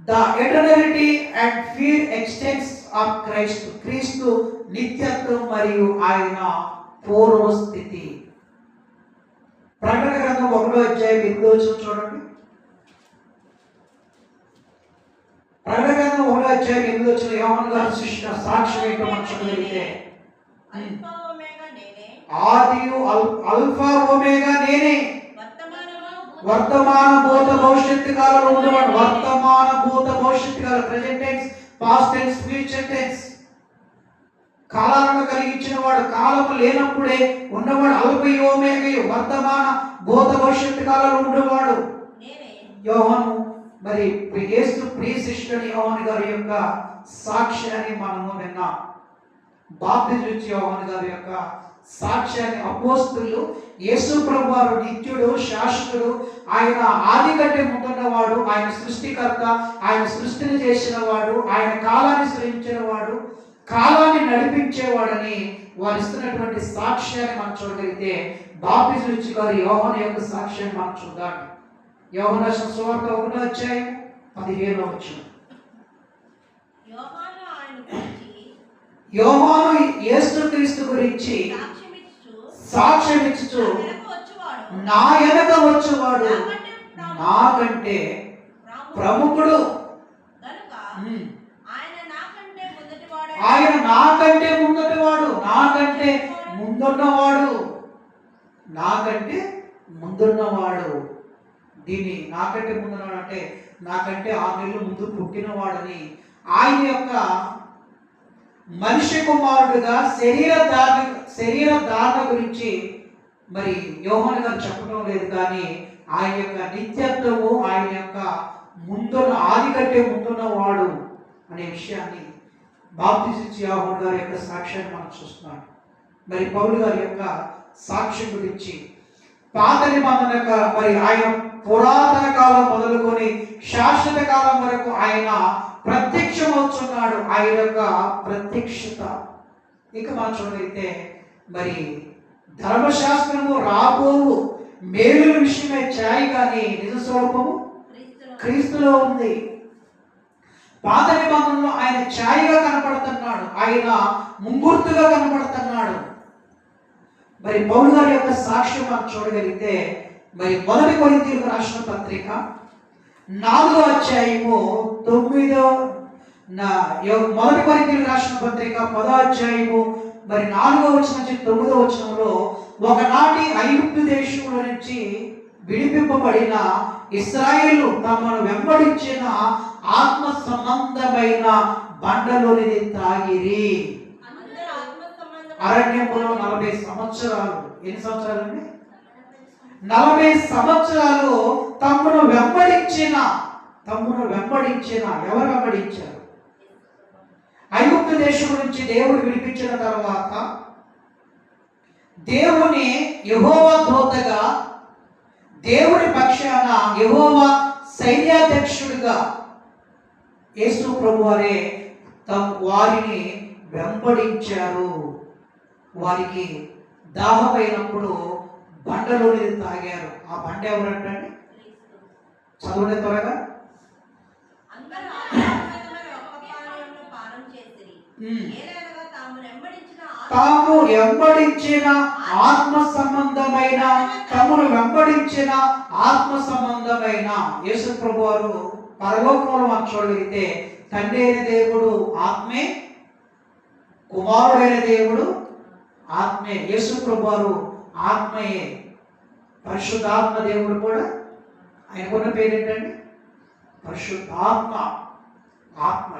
the eternity and pre existence of Christ, క్రీస్తు నిత్యత్వం మరియు ఆయన పూర్వస్థితి. ప్రకటన గ్రంథం 1:8 చూడండి. ప్రకటన గ్రంథం 1:8 యోహాను గారు సృష్టించిన సాక్ష్యం ఏంటో మనం చదివితే, ఆదియు అల్ఫా ఒమేగా నేనే, వర్తమాన భూత భవిష్యత్తు కాలంలో ఉన్నవాడు. వర్తమాన భూత భవిష్యత్తు కాలం, present tense, past tense, future tense. కాలాలను కలిగించిన వాడు, కాలము లేనప్పుడే ఉన్నవాడు. అల్ఫా ఒమేగా, వర్తమాన భూత భవిష్యత్తు కాలంలో ఉన్నవాడు యోహాను. మరి యేసు ప్రియ శిష్యుని యోహాను గారి యొక్క సాక్ష్యాన్ని మనము విన్నాం. బాప్తిజం ఇచ్చే యోహాను గారి యొక్క సాక్ష్యాన్ని అపోస్తలులు, యేసు ప్రభువారు నిత్యుడు, శాశ్వతుడు, ఆయన ఆది కంటే ముందున్నవాడు, ఆయన సృష్టికర్త, ఆయన సృష్టిని చేసిన వాడు, ఆయన కాలాన్ని సృష్టించిన వాడు, కాలాన్ని నడిపించేవాడని వారు ఇస్తున్నటువంటి సాక్ష్యాన్ని మనం చూడగలిగితే, బాప్తిజం ఇచ్చే గారి యోహాను యొక్క సాక్ష్యాన్ని మనం చూద్దాం. యోహాను రాసిన సువార్త 1:15. యోహాను యేసుక్రీస్తు గురించి సాక్ష్యం ఇచ్చుచు, నా వెనక వచ్చేవాడు నాకంటే ప్రముఖుడు, ఆయన నాకంటే ముందున్నవాడు, దీన్ని నాకంటే ముందున్నవాడు అంటే నాకంటే 6 నెలలు ముందు పుట్టినవాడని ఆయన యొక్క మనిషి కుమారుడుగా శరీర ధారణ గురించి మరి యోహాను గారు చెప్పడం లేదు, కానీ ఆయన యొక్క నిత్యత్వము, ఆయన యొక్క ఆది కంటే ముందున్నవాడు అనే విషయాన్ని బాప్తిజం ఇచ్చే యోహాను గారి యొక్క సాక్ష్యాన్ని మనం చూస్తున్నాం. మరి పౌలు గారి యొక్క సాక్ష్యం గురించి పాత నిబంధన మరి ఆయన పురాతన కాలం మొదలుకొని శాశ్వత కాలం వరకు ఆయన ప్రత్యక్షమవుతున్నాడు. ఆయన యొక్క ప్రత్యక్షత ఇక మనం చూడగలిగితే, మరి ధర్మశాస్త్రము రాబోవు మేలుల విషయమే ఛాయ, కానీ నిజ స్వరూపము క్రీస్తులో ఉంది. పాత నిబంధనలో ఆయన ఛాయగా కనపడుతున్నాడు, ఆయన ముంగుర్తుగా కనపడుతున్నాడు. మరి పౌలు గారి యొక్క సాక్ష్యం మనం చూడగలిగితే, మరి 1 కొరింథీయులకు రాసిన పత్రిక 4:9, 1 కొరింథీయులకు రాసిన పత్రిక 10 మరి 4-9 ఒకనాటి ఐగుప్తు దేశంలో నుంచి విడిపింపబడిన ఇశ్రాయేలు తమను వెంబడించిన ఆత్మ సంబంధమైన బండలోనిది తాగిరి. అరణ్యములో 40 సంవత్సరాలు. ఎన్ని సంవత్సరాలు అండి? 40 సంవత్సరాలు తమ్మును వెంబడించిన ఎవరు వెంబడించారు? ఐగుప్తు దేశం నుంచి దేవుడు విడిపించిన తర్వాత దేవుని యెహోవా దూతగా, దేవుని పక్షాన యెహోవా సైన్యాధ్యక్షుడిగా యేసు ప్రభువారే వారిని వెంబడించారు. వారికి దాహమైనప్పుడు బండలోని తాగారు. ఆ బండ ఎవరంటే చదువునే త్వరగా. తాము వెంబడించిన ఆత్మ సంబంధమైన యేసు ప్రభువారు పరలోకంలో మనం చూడగలిగితే, తండ్రి అయిన దేవుడు ఆత్మే, కుమారుడైన దేవుడు ఆత్మే. యేసు ప్రభువారు ఆత్మయే. పరిశుద్ధాత్మ దేవుడు కూడా, ఆయనకున్న పేరు ఏంటండి? పరిశుద్ధాత్మ. ఆత్మ.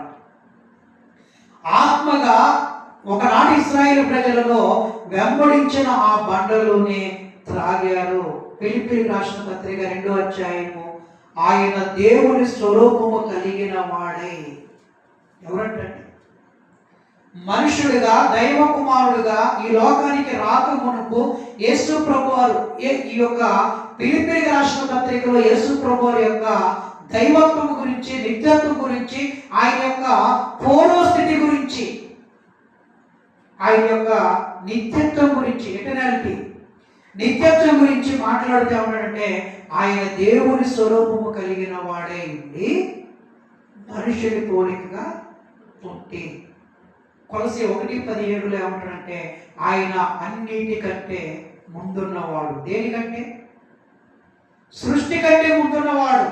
ఆత్మగా ఒకనాటి ఇశ్రాయేలు ప్రజలలో వెంబడించిన ఆ బండలోనే త్రాగారు. ఫిలిప్పీయులకు రాసిన పత్రిక 2వ అధ్యాయము, ఆయన దేవుని స్వరూపము కలిగిన వాడై. ఎవరంటే మనుషుడిగా, దైవ కుమారుడుగా ఈ లోకానికి రాక మునుపు యేసు ప్రభువారు ఈ యొక్క ఫిలిప్పీయులకు రాసిన పత్రికలో యేసు ప్రభువారి యొక్క దైవత్వం గురించి, నిత్యత్వం గురించి, ఆయన యొక్క పూర్వస్థితి గురించి, ఆయన యొక్క నిత్యత్వం గురించి, ఎటర్నాలిటీ, నిత్యత్వం గురించి మాట్లాడుతూ ఉన్నాడంటే ఆయన దేవుని స్వరూపము కలిగిన వాడే ఉండి మనుషుని పోలికగా పుట్టి. కొలసి 1:17 ఏమంటాడంటే ఆయన అన్నిటికంటే ముందున్నవాడు. దేనికంటే? సృష్టి కంటే ముందున్నవాడు,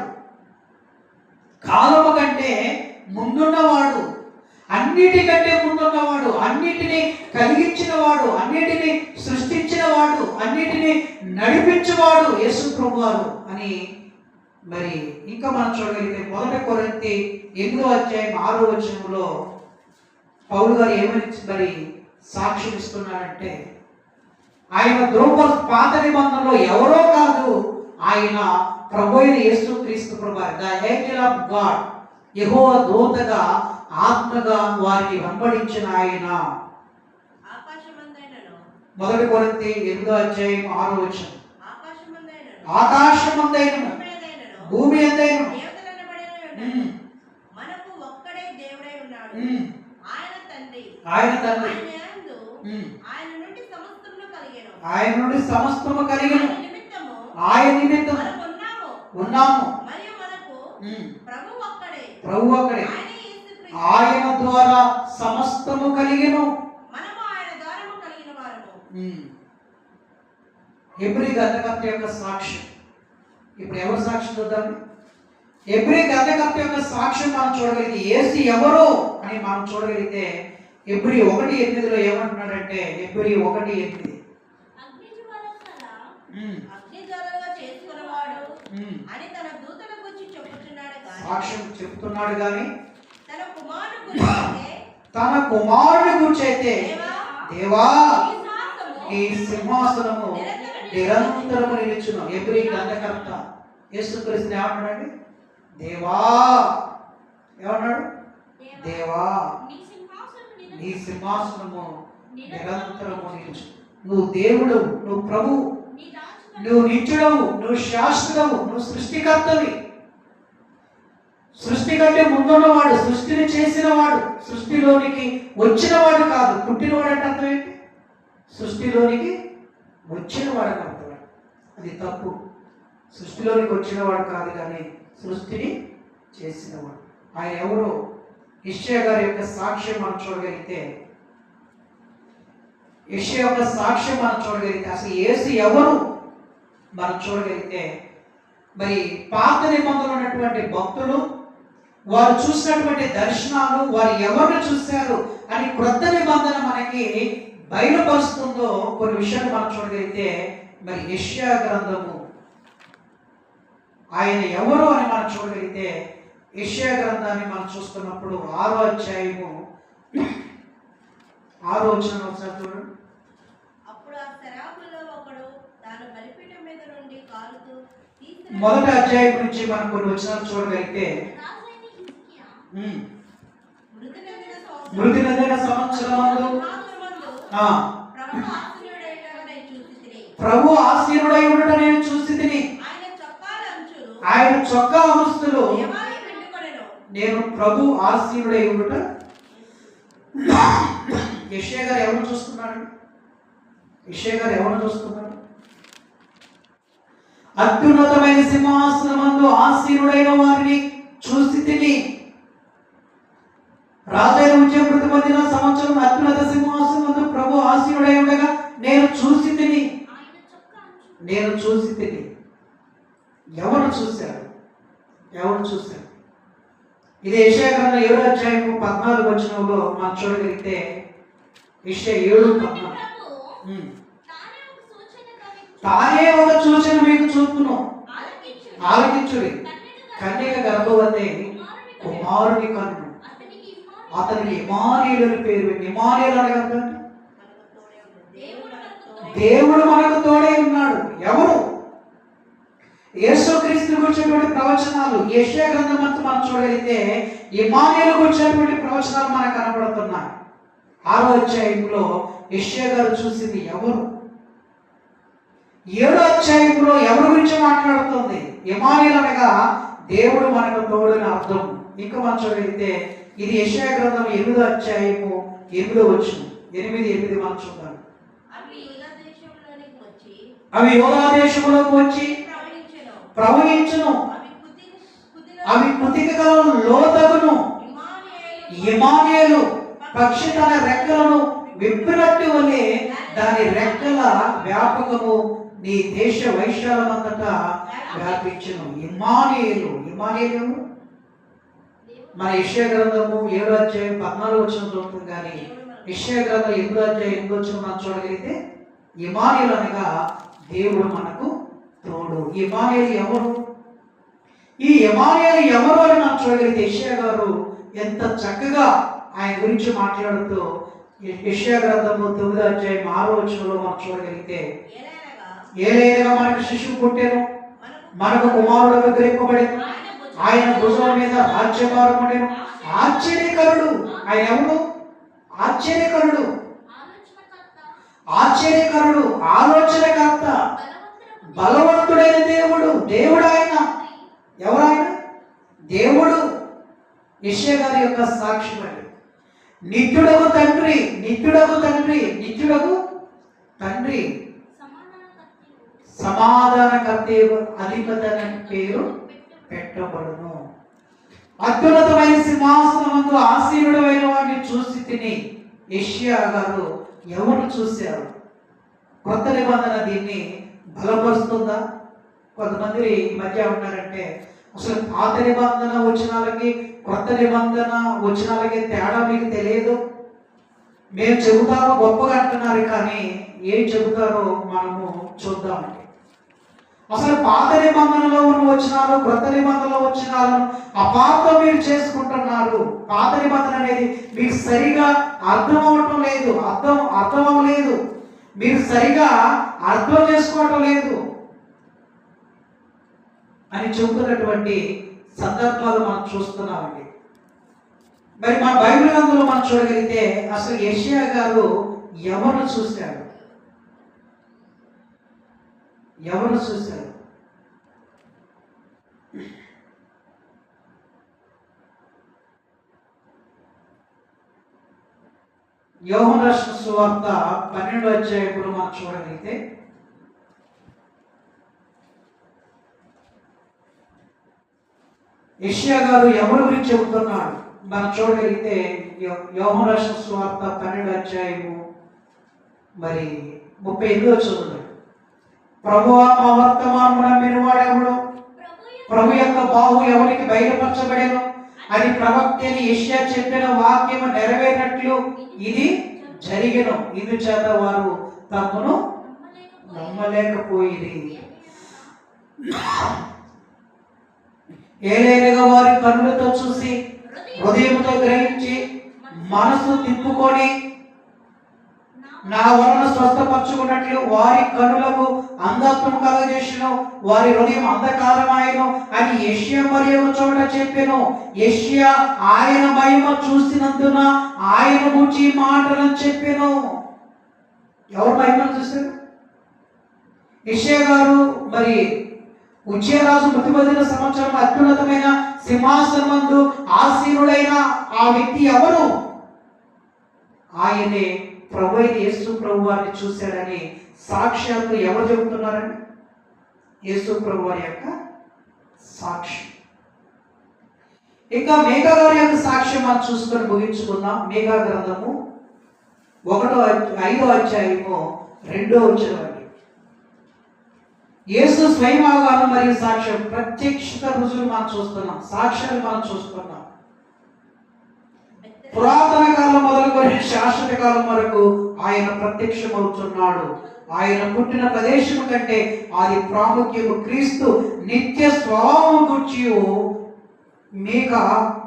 కాలము కంటే ముందున్నవాడు, అన్నిటికంటే ముందున్నవాడు, అన్నిటినీ కలిగించినవాడు, అన్నిటినీ సృష్టించినవాడు, అన్నిటినీ నడిపించేవాడు యేసు ప్రభువారు అని. మరి ఇంకా మనం చూడగలిగితే 1 కొరింథీ 8వ అధ్యాయం 6వ వచనంలో పౌలు గారు ఏమని మరి సాక్ష్యం ఇస్తున్నారంటే ఆయన పాత నిబంధనలో ఎవరో కాదు, ఆయన ప్రభు అయిన యేసుక్రీస్తు ప్రభువారు, ద ఏంజెల్ ఆఫ్ గాడ్, యెహోవా దూతగా ఆత్మగా వారిని వెంబడించిన ఆయన. 1 కొరింథీ 8వ అధ్యాయం 6వ వచనం, ఆకాశమందైనను భూమి అందైనను మనకు ఒక్కడే దేవుడై ఉన్నాడు, ఆయన తండ్రి. ఆయన తండ్రి, ఆయన నుండి సమస్తము కలిగెను, ఆయన నుండి సమస్తము కలిగెను, ఆయన నిమిత్తము ఉన్నాము, మరియు మనకు ప్రభు ఒక్కడే, ఆయన ద్వారా సమస్తము కలిగెను, మనము ఆయన ద్వారము కలిగిన వారము. హెబ్రీ గ్రంథకర్త యొక్క సాక్ష్యం. ఇప్పుడు ఎవరు సాక్ష్యం చూద్దాం? హెబ్రీ గ్రంథకర్త యొక్క సాక్ష్యం మనం చూడగలిగితే, యేసు ఎవరు అని మనం చూడగలిగితే హెబ్రీ 1:8లో ఏమంటున్నాడంటే, హెబ్రీ 1:8 అని తన దూతల గురించి చెప్పుచున్నాడు గాని, సాక్ష్యం చెప్తున్నాడు కానీ తన కుమారుని గురించి అయితే దేవా ఈ సింహాసనము నిరంతరము నిలుచును. హెబ్రీ గ్రంథకర్త యేసుక్రీస్తుని ఏమన్నాడండి? దేవా, ఏమన్నాడు? దేవా నీ సింహాసనము నిరంతరము నిలుచు. నువ్వు దేవుడు, నువ్వు ప్రభు, నువ్వు నిత్యుడవు, నువ్వు శాశ్వతవు, నువ్వు సృష్టికర్తవి. సృష్టి కంటే ముందున్నవాడు, సృష్టిని చేసినవాడు, సృష్టిలోనికి వచ్చినవాడు కాదు. పుట్టినవాడు అంటే అర్థం ఏంటి? సృష్టిలోనికి వచ్చినవాడు అని అర్థం. అది తప్పు. సృష్టిలోనికి వచ్చినవాడు కాదు, కానీ సృష్టిని చేసినవాడు. ఆయన ఎవరు? యెషయా గారి యొక్క సాక్ష్యం మనం చూడగలిగితే, యెషయా యొక్క సాక్ష్యం మనం చూడగలిగితే, అసలు యేసు ఎవరు మనం చూడగలిగితే, మరి పాత నిబంధనలో ఉన్నటువంటి భక్తులు వారు చూసినటువంటి దర్శనాలు, వారు ఎవరిని చూశారు అని క్రొత్త నిబంధన మనకి బయలుపరుస్తుందో కొన్ని విషయాలు మనం చూడగలిగితే, మరి యెషయా గ్రంథము ఆయన ఎవరు అని మనం చూడగలిగితే, యెషయా గ్రంథాన్ని మనం చూస్తున్నప్పుడు 6వ అధ్యాయము 6వ వచనం ఒకసారి చూడండి. అప్పుడు ఆ శరాపులలో ఒకడు తాను బలిపీఠం మీద నుండి కాలుతూ మొదటి అధ్యాయం నుంచి మనం కొన్ని వచనాలు చూడగలిగితే, మృతి నదిన సంవత్సరమందు ప్రభు ఆసీనుడై ఉండట నేను చూసి తిని, ఆయన చొక్కా అంచులు నేను ప్రభు ఆసీనుడై ఉండట. యెషయా గారు ఎవరు చూస్తున్నాడు? యెషయా గారు ఎవరు చూస్తున్నాడు? అత్యున్నతమైన సింహాసనమందు ఆసీనుడైన వారిని చూసి తిని, రాజైన ఉజ్జయ మృతి పొందిన సంవత్సరం అత్యున్నత సింహాసనమందు ప్రభు ఆసీనుడై ఉండగా నేను చూసి తిని, నేను చూసి తిని. ఎవరు చూశారు? ఎవరు చూశారు? ఇది యెషయా గ్రంథం 7వ అధ్యాయము 14వ వచనంలో మనం చూడగలిగితే, యెషయా 7:14, తానే ఒక సూచన మీకు చూపును, ఆలకించుడి, కన్యక గర్భవతి కుమారుని కన్ను. అతనికి ఇమానుయేలు అని పేరు. ఇమానుయేలు అనగా అర్థం ఏంటి? దేవుడు దేవుడు మనకు తోడే ఉన్నాడు. ఎవరు? యేసుక్రీస్తు గురించినటువంటి ప్రవచనాలు యెషయా గ్రంథం అంతా మనం చూడగలిగితే ఇమానుయేలు గురించినటువంటి ప్రవచనాలు మనకు కనబడుతున్నాయి. 6వ అధ్యాయంలో యెషయా గారు చూసింది ఎవరు? 7వ అధ్యాయంలో ఎవరి గురించి మాట్లాడుతుంది? ఇమానుయేలు అనగా దేవుడు మనకు తోడని అర్థం. ఇంకా మనం చూడగలిగితే ఇది యెషయా గ్రంథం 8వ అధ్యాయము 8వ వచనం. 8:8 మనం చూద్దాం. అవి యూదా దేశంలోనికి వచ్చి అవి యూదా దేశంలోకి వచ్చి ప్రవహించును, అవి కుతికలను లోతగును. ఇమానుయేలు పక్షి తన రెక్కలను విప్పినట్టు వలె దాని రెక్కల వ్యాపకము నీ దేశ వైశాలమంతటా వ్యాపించును. ఇమానుయేలు. ఇమానుయేలు మన యెషయా గ్రంథము 7వ అధ్యాయం 14వ వచనం చూస్తుంది, కానీ యెషయా గ్రంథం 8వ అధ్యాయం 8వ వచనం మనం చూడగలిగితే ఇమానుయేలు అనగా దేవుడు మనకు తోడు. ఇమానుయేలు ఎవరు? ఈ ఇమానుయేలు ఎవరు అని మనం చూడగలిగితే యెషయా గారు ఎంత చక్కగా ఆయన గురించి మాట్లాడుతూ యెషయా గ్రంథము 9వ అధ్యాయం 6వ వచనంలో మనం చూడగలిగితే ఏలైనగా మనకు శిశువు పుట్టెను, మనకు కుమారుడు అనుగ్రహింపబడెను, ఆయన భుజం మీద రాజ్యభారం ఉండెను. ఆశ్చర్యకరుడు. ఆయన ఎవరు? ఆశ్చర్యకరుడు. ఆశ్చర్యకరుడు, ఆలోచనకర్త, బలవంతుడైన దేవుడు. దేవుడు ఆయన. ఎవరాయన? దేవుడు. యెషయా గారి యొక్క సాక్ష్యం అండి. నిత్యుడగు తండ్రి, నిత్యుడగు తండ్రి, నిత్యుడగు తండ్రి, సమాధానకర్త అధిపతి పేరు పెట్టబడును. అత్యున్నతమైన సింహాసనమందు ఆసీనుడైన వాడిని చూసి తిని యెషయా గారు ఎవరు చూశారు? కొత్త నిబంధన దీన్ని బలపరుస్తుందా? కొంతమంది ఈ మధ్య ఉన్నారంటే అసలు పాత నిబంధన వచనాలకి కొత్త నిబంధన వచనాలకి తేడా మీకు తెలియదు, మేము చెబుతామో గొప్పగా అంటున్నారు, కానీ ఏం చెబుతారో మనము చూద్దామండి. అసలు పాత నిబంధనలో ఉన్న వచనాలు కొత్త నిబంధనలో వచనాలను అపార్థం మీరు చేసుకుంటున్నారు. పాత నిబంధన అనేది మీకు సరిగా అర్థం అవటం లేదు, అర్థం అవ్వలేదు, మీరు సరిగా అర్థం చేసుకోవటం లేదు అని చెబుతున్నటువంటి సందర్భాలు మనం చూస్తున్నామండి. మరి మన బైబిల్ గ్రంథంలో మనం చూడగలిగితే అసలు యెషయా గారు ఎవరు చూశారు? ఎవరు చూశారు? యోహాను రాసిన సువార్త 12వ అధ్యాయంలో మనం చూడగలిగితే యెషయా గారు ఎవరి గురించి చెబుతున్నాడు మనం చూడగలిగితే యోహాను రాసిన సువార్త 12వ అధ్యాయము మరి 38వ వచనం. ప్రభువా మా వర్తమానము నమ్మినవాడెవడు? ప్రభు యొక్క బాహు ఎవరికి బయలుపరచబడెను అని ప్రవక్త యెషయా చెప్పిన వాక్యము నెరవేరినట్లు ఇది జరిగెను. ఇందుచేత వారు తమను నమ్మలేకపోయింది. ఏలైనగా వారి కన్నులతో చూసి హృదయంతో గ్రహించి మనసు తిప్పుకొని నా వలన స్వస్థపరచుకున్నట్లు వారి కన్నులకు అంధత్వం కలగజేసెను, వారి హృదయం అంధకారమాయెను అని యెషయా మరి ఒక చోట చెప్పెను. యెషయా ఆయన మహిమ చూసినందున ఆయన గురించి మాటలను చెప్పెను. ఎవరు మహిమను చూశారు? యెషయా గారు మరి ఉజ్జయరాజు మృతి పొందిన సంవత్సరం అత్యున్నతమైన సింహాసనమందు ఆసీనుడైన ఆ వ్యక్తి ఎవరు? ఆయనే ప్రభు అయిన యేసు ప్రభు వారిని చూశాడని సాక్ష్యాలు ఎవరు చెబుతున్నారని? యేసు ప్రభు వారి యొక్క సాక్షి. ఇంకా మేఘా గారి యొక్క సాక్ష్యం మనం చూసుకొని ముగించుకుందాం. మేఘా గ్రంథము 5వ అధ్యాయము 2వ వచనం అండి. యేసు స్వయమాగాను మరియు సాక్ష్యం ప్రత్యక్షత రుజువులు మనం చూస్తున్నాం, సాక్ష్యాలు మనం చూస్తున్నాం. పురాతన కాలం మొదలుకొని శాశ్వత కాలం వరకు ఆయన ప్రత్యక్షమవుతున్నాడు. ఆయన పుట్టిన ప్రదేశం కంటే అది ప్రాముఖ్యము. క్రీస్తు నిత్య స్వభావం గురించి మీక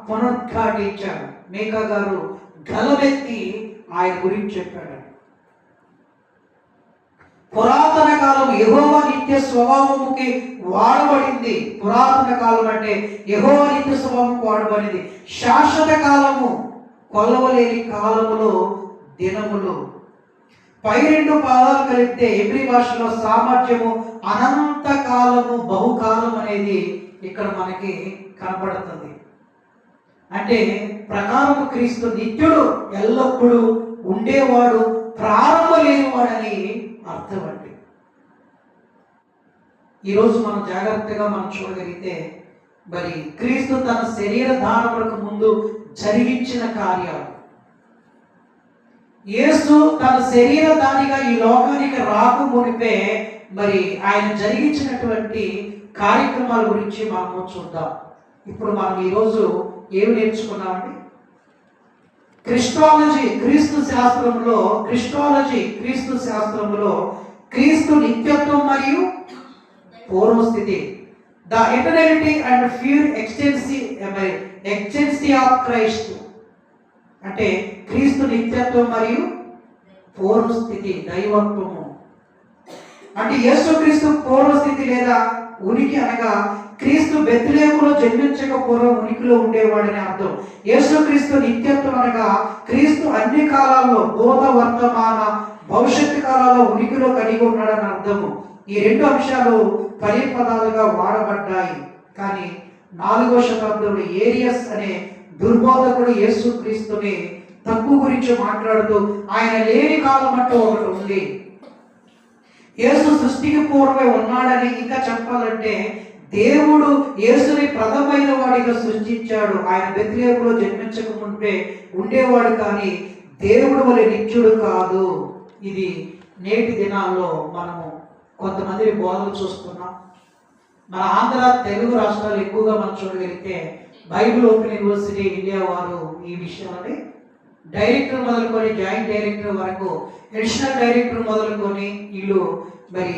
పునరుద్ఘాటి మాట ఇచ్చాడు. మీకా గారు గలమెత్తి ఆయన గురించి చెప్పాడు. పురాతన కాలం యెహోవా నిత్య స్వభావముకి వాడబడింది. పురాతన కాలం అంటే యెహోవా నిత్య స్వభావముకు వాడబడింది. శాశ్వత కాలము, కొలవలేని కాలములో దినములు. పై రెండు పాదాలు కలిపితే ఎబ్రీ భాషలో సామర్థ్యము, అనంత కాలము, బహుకాలం అనేది ఇక్కడ మనకి కనపడుతుంది. అంటే ప్రకారము క్రీస్తు నిత్యుడు, ఎల్లప్పుడూ ఉండేవాడు, ప్రారంభం లేనివాడని అర్థం అండి. ఈరోజు మనం జాగ్రత్తగా మనం చూడగలిగితే మరి క్రీస్తు తన శరీర ధారణకు ముందు జరిగించిన కార్యాలు, యేసు తన శరీర దానిగా ఈ లోకానికి రాకమునిపే మరి ఆయన జరిగించినటువంటి కార్యక్రమాల గురించి మనము చూద్దాం. ఇప్పుడు మనం ఈరోజు ఏమి నేర్చుకున్నామండి? క్రిస్టాలజీ క్రీస్తు శాస్త్రంలో, క్రీస్తు శాస్త్రంలో క్రీస్తు నిత్యత్వం మరియు పూర్వస్థితి, the eternity and pure existence of Christ. అంటే క్రీస్తు నిత్యత్వం మరియు పూర్వస్థితి, దైవత్వము. అంటే యేసుక్రీస్తు పూర్వస్థితి లేదా ఉనికి అనగా క్రీస్తు బెత్లెహేములో జన్మించక పూర్వం ఉనికిలో ఉండేవాడని అర్థం. యేసుక్రీస్తు నిత్యత్వం అనగా క్రీస్తు అన్ని కాలాల్లో, భూత, వర్తమాన, భవిష్యత్తు కాలాల్లో ఉనికిలో కలిగి ఉన్నాడని అర్థము. ఈ రెండు అంశాలు పదాలుగా వాడబడ్డాయి. కానీ 4వ శతాబ్దంలో ఏరియస్ అనే దుర్బోధకుడు యేసుక్రీస్తుని తప్పు గురించి మాట్లాడుతూ ఆయన లేని కాలం అంటూ ఒకటి ఉంది, యేసు సృష్టికి పూర్వమే ఉన్నాడని, ఇంకా చెప్పాలంటే దేవుడు యేసుని ప్రథమైన వాడిగా సృష్టించాడు. ఆయన బెత్లెహేములో జన్మించక ముందే ఉండేవాడు, కానీ దేవుడు వలె నిత్యుడు కాదు. ఇది నేటి దినాల్లో మనము కొంతమంది బోధలు చూస్తున్నాం. మన ఆంధ్ర, తెలుగు రాష్ట్రాలు ఎక్కువగా మనం చూడగలిగితే బైబిల్ ఓపెన్ యూనివర్సిటీ ఇండియా వారు ఈ విషయాలని డైరెక్టర్ మొదలుకొని జాయింట్ డైరెక్టర్ వరకు, అడిషనల్ డైరెక్టర్ మొదలుకొని వీళ్ళు మరి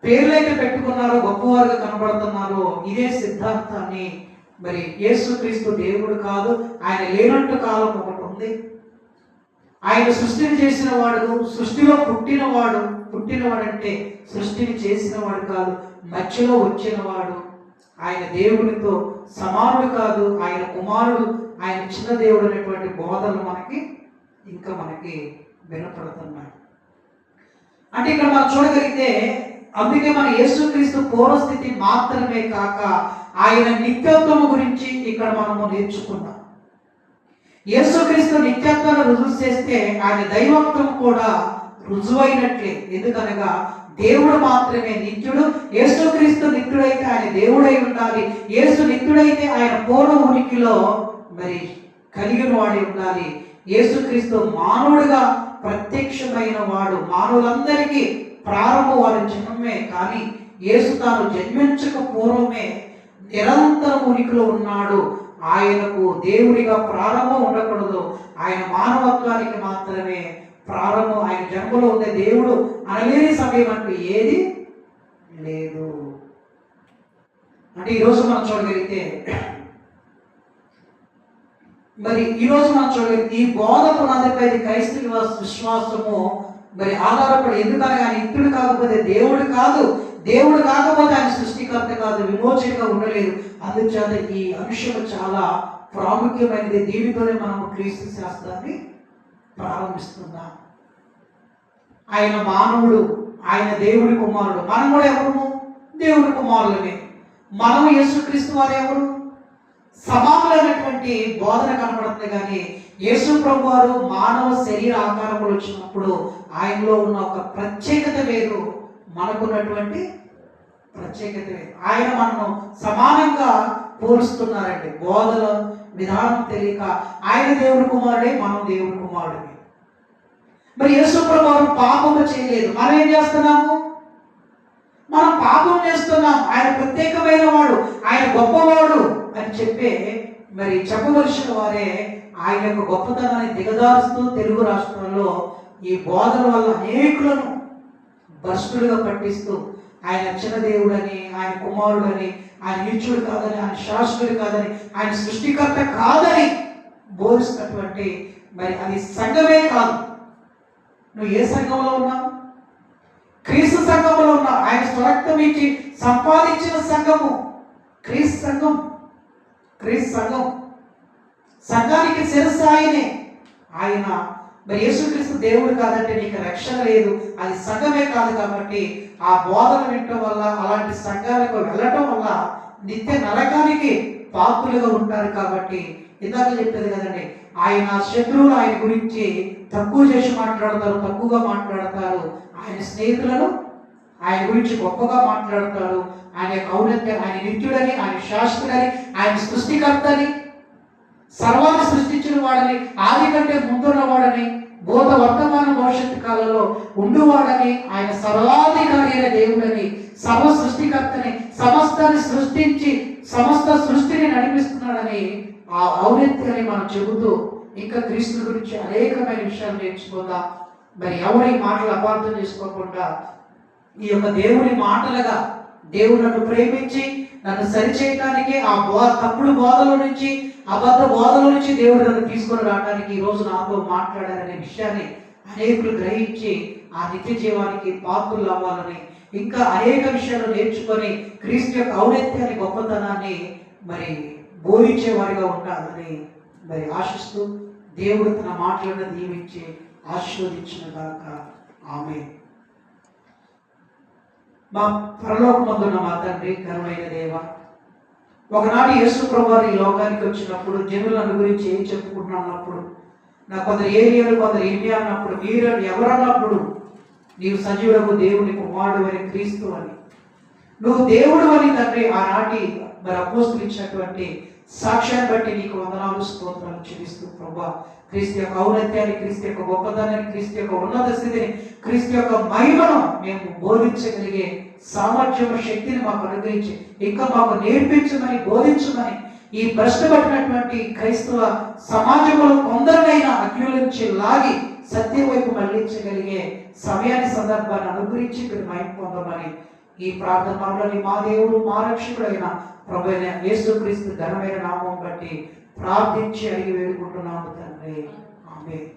పేర్లైతే పెట్టుకున్నారో, గొప్పవారుగా కనబడుతున్నారో, ఇదే సిద్ధాంతాన్ని మరి యేసుక్రీస్తు దేవుడు కాదు, ఆయన లేనట్టు కాలం ఒకటి ఉంది, ఆయన సృష్టిని చేసిన వాడు, సృష్టిలో పుట్టినవాడంటే సృష్టిని చేసిన వాడు కాదు, మధ్యలో వచ్చినవాడు, ఆయన దేవునితో సమానుడు కాదు, ఆయన కుమారుడు, ఆయన చిన్న దేవుడు అనేటువంటి బోధనలు మనకి వినపడుతున్నాయి. అంటే ఇక్కడ మనం చూడగలిగితే, అందుకే మన యేసుక్రీస్తు పూర్వస్థితి మాత్రమే కాక ఆయన నిత్యత్వము గురించి ఇక్కడ మనము నేర్చుకున్నాం. యేసుక్రీస్తు నిత్యత్వాన్ని రుజువు చేస్తే ఆయన దైవత్వం కూడా రుజువైనట్లే. ఎందుకనగా దేవుడు మాత్రమే నిత్యుడు. యేసుక్రీస్తు నిత్యుడైతే ఆయన దేవుడై ఉండాలి. యేసు నిత్యుడైతే ఆయన పూర్వ ఉనికిలో మరి కలిగిన వాడి ఉండాలి. యేసుక్రీస్తు మానవుడిగా ప్రత్యక్షమైన వాడు, మానవులందరికీ ప్రారంభం వారి జన్మే. కానీ యేసు తాను జన్మించక పూర్వమే నిరంతరం ఉనికిలో ఉన్నాడు. ఆయనకు దేవుడిగా ప్రారంభం ఉండకూడదు, ఆయన మానవత్వానికి మాత్రమే ప్రారంభం. ఆయన జన్మలో ఉండే దేవుడు అనలేని సమయం అంటూ ఏది లేదు. అంటే ఈరోజు మనం చూడగలిగితే ఈ బోధ పునాదిపై క్రైస్తవ విశ్వాసము మరి ఆధారపడి, ఎందుకని ఆయన నిత్యుడు కాకపోతే దేవుడు కాదు, దేవుడు కాకపోతే ఆయన సృష్టికర్త కాదు, విమోచనగా ఉండలేదు. అందుచేత ఈ అంశం చాలా ప్రాముఖ్యమైనది. దీనితోనే మనము క్రీస్తు శాస్త్రాన్ని ప్రారంభిస్తున్నాం. ఆయన మానవుడు, ఆయన దేవుడి కుమారుడు. మనం కూడా ఎవరు? దేవుడి కుమారులమే. మనం యేసుక్రీస్తు వారు ఎవరు? సమానులైనటువంటి బోధన కనపడుతుంది. కానీ యేసు ప్రభు వారు మానవ శరీర ఆకారంలో వచ్చినప్పుడు ఆయనలో ఉన్న ఒక ప్రత్యేకత వేరు, మనకున్నటువంటి ప్రత్యేకత వేరు. ఆయన మనను సమానంగా పోలుస్తున్నారండి. బోధన విధానం తెలియక ఆయన దేవుడి కుమారుడే, మనం దేవుడి కుమారుడే. మరి యేసు ప్రభు వారు పాపము చేయలేదు, మనం ఏం చేస్తున్నాము? మనం పాపం చేస్తున్నాం. ఆయన ప్రత్యేకమైన వాడు, ఆయన గొప్పవాడు అని చెప్పవలసిన వారే ఆయన యొక్క గొప్పతనాన్ని దిగదారుస్తూ తెలుగు రాష్ట్రాల్లో ఈ బోధన వల్ల అనేకులను భ్రష్టులుగా పట్టిస్తూ ఆయన అచ్చిన దేవుడని, ఆయన కుమారుడని, ఆయన నీచుడు కాదని, ఆయన శాశ్వతుడు కాదని, ఆయన సృష్టికర్త కాదని బోధిస్తున్నటువంటి మరి అది సంఘమే కాదు. నువ్వు ఏ సంఘంలో ఉన్నావు? క్రీస్తు సంఘంలో ఉన్నావు. ఆయన స్వరక్తం ఇచ్చి సంపాదించిన సంఘము క్రీస్తు సంఘం. క్రీస్తు సంఘం, సంఘానికి శిరస్సు ఆయనే. ఆయన మరి యేసుక్రీస్తు దేవుడు కాదంటే నీకు రక్షణ లేదు. అది సంఘమే కాదు. కాబట్టి ఆ బోధన వినటం వల్ల, అలాంటి సంఘాలకు వెళ్ళటం వల్ల నిత్య నరకానికి పాత్రులుగా ఉంటారు. కాబట్టి ఇందాక చెప్పేది కదండి, ఆయన శత్రువులు ఆయన గురించి తక్కువ చేసి మాట్లాడతారు, తక్కువగా మాట్లాడతారు. ఆయన స్నేహితులను ఆయన గురించి గొప్పగా మాట్లాడతారు. ఆయన ఔన్నత్యం, ఆయన నిత్యుడని, ఆయన శాశ్వతుడని, ఆయన సృష్టికర్తని, సర్వాన్ని సృష్టించిన వాడని, ఆది కంటే ముందున్న వాడని, భూత వర్తమాన భవిష్యత్తు కాలంలో ఉండువాడని, ఆయన సర్వాధికారి అయిన దేవుడని, సర్వ సృష్టికర్తని, సమస్తాన్ని సృష్టించి సమస్త సృష్టిని నడిపిస్తున్నాడని ఆ ఔన్నత్యాన్ని మనం చెబుతూ ఇంకా క్రీస్తు గురించి అనేకమైన విషయాలు నేర్చుకుందాం. మరి ఎవరి మాటలు అపార్థం చేసుకోకుండా ఈ యొక్క దేవుని మాటలుగా, దేవుడు నన్ను ప్రేమించి నన్ను సరిచేయటానికి ఆ తప్పుడు బోధలో నుంచి, అబద్ధ బోధలో నుంచి దేవుడు నన్ను తీసుకొని రావడానికి ఈ రోజు నాతో మాట్లాడారనే విషయాన్ని అనేకులు గ్రహించి ఆ నిత్య జీవానికి పాత్రలు అవ్వాలని, ఇంకా అనేక విషయాలు నేర్చుకొని క్రీస్తు యొక్క ఔన్నత్యాన్ని, గొప్పతనాన్ని మరి బోధించే వారిగా ఉంటారని మరి ఆశిస్తూ దేవుడు తన మాటలను దీవించి ఆశీర్వదించిన గాక. ఆమేన్. మా పరలోకమందున్న మా తండ్రి, ఘనమైన దేవ, ఒకనాడు యేసు ప్రభువారు ఈ లోకానికి వచ్చినప్పుడు జనులను గురించి ఏం చెప్పుకుంటున్నప్పుడు, నా కొందరు ఏరియాలు కొందరు ఇండియా అన్నప్పుడు, మీరు ఎవరన్నప్పుడు నీవు సజీవుడకు దేవుని కుమారుడు అని, క్రీస్తు అని, నువ్వు దేవుడు అని తండ్రి ఆనాటి మరి అపోస్తులు ఇచ్చినటువంటి సాక్ష్యాన్ని బట్టి నీకు వందనాలు, స్తోత్రాలు చెల్లిస్తూ ప్రభా, క్రీస్తు యొక్క ఔన్నత్యాన్ని, క్రీస్తు యొక్క గొప్పతనాన్ని, క్రీస్తు యొక్క ఉన్నత స్థితిని, క్రీస్తు యొక్క మహిమను మేము బోధించగలిగే సామర్థ్యం, శక్తిని మాకు అనుగ్రహించి ఇంకా మాకు నేర్పించమని, బోధించమని, ఈ భ్రష్టపడినటువంటి క్రైస్తవ సమాజంలో కొందరినైనా అగ్ని నుంచి లాగి సత్యం వైపు మళ్లించగలిగే సమయాన్ని, సందర్భాన్ని అనుగ్రహించి మీరు మహిమ పొందమని ఈ ప్రార్థనలోని మా దేవుడు, మా రక్షకుడైన ప్రభువైన యేసుక్రీస్తు ఘనమైన నామం బట్టి ప్రార్థించి అడిగి వేడుకుంటున్నాము తండ్రి. ఆమేన్.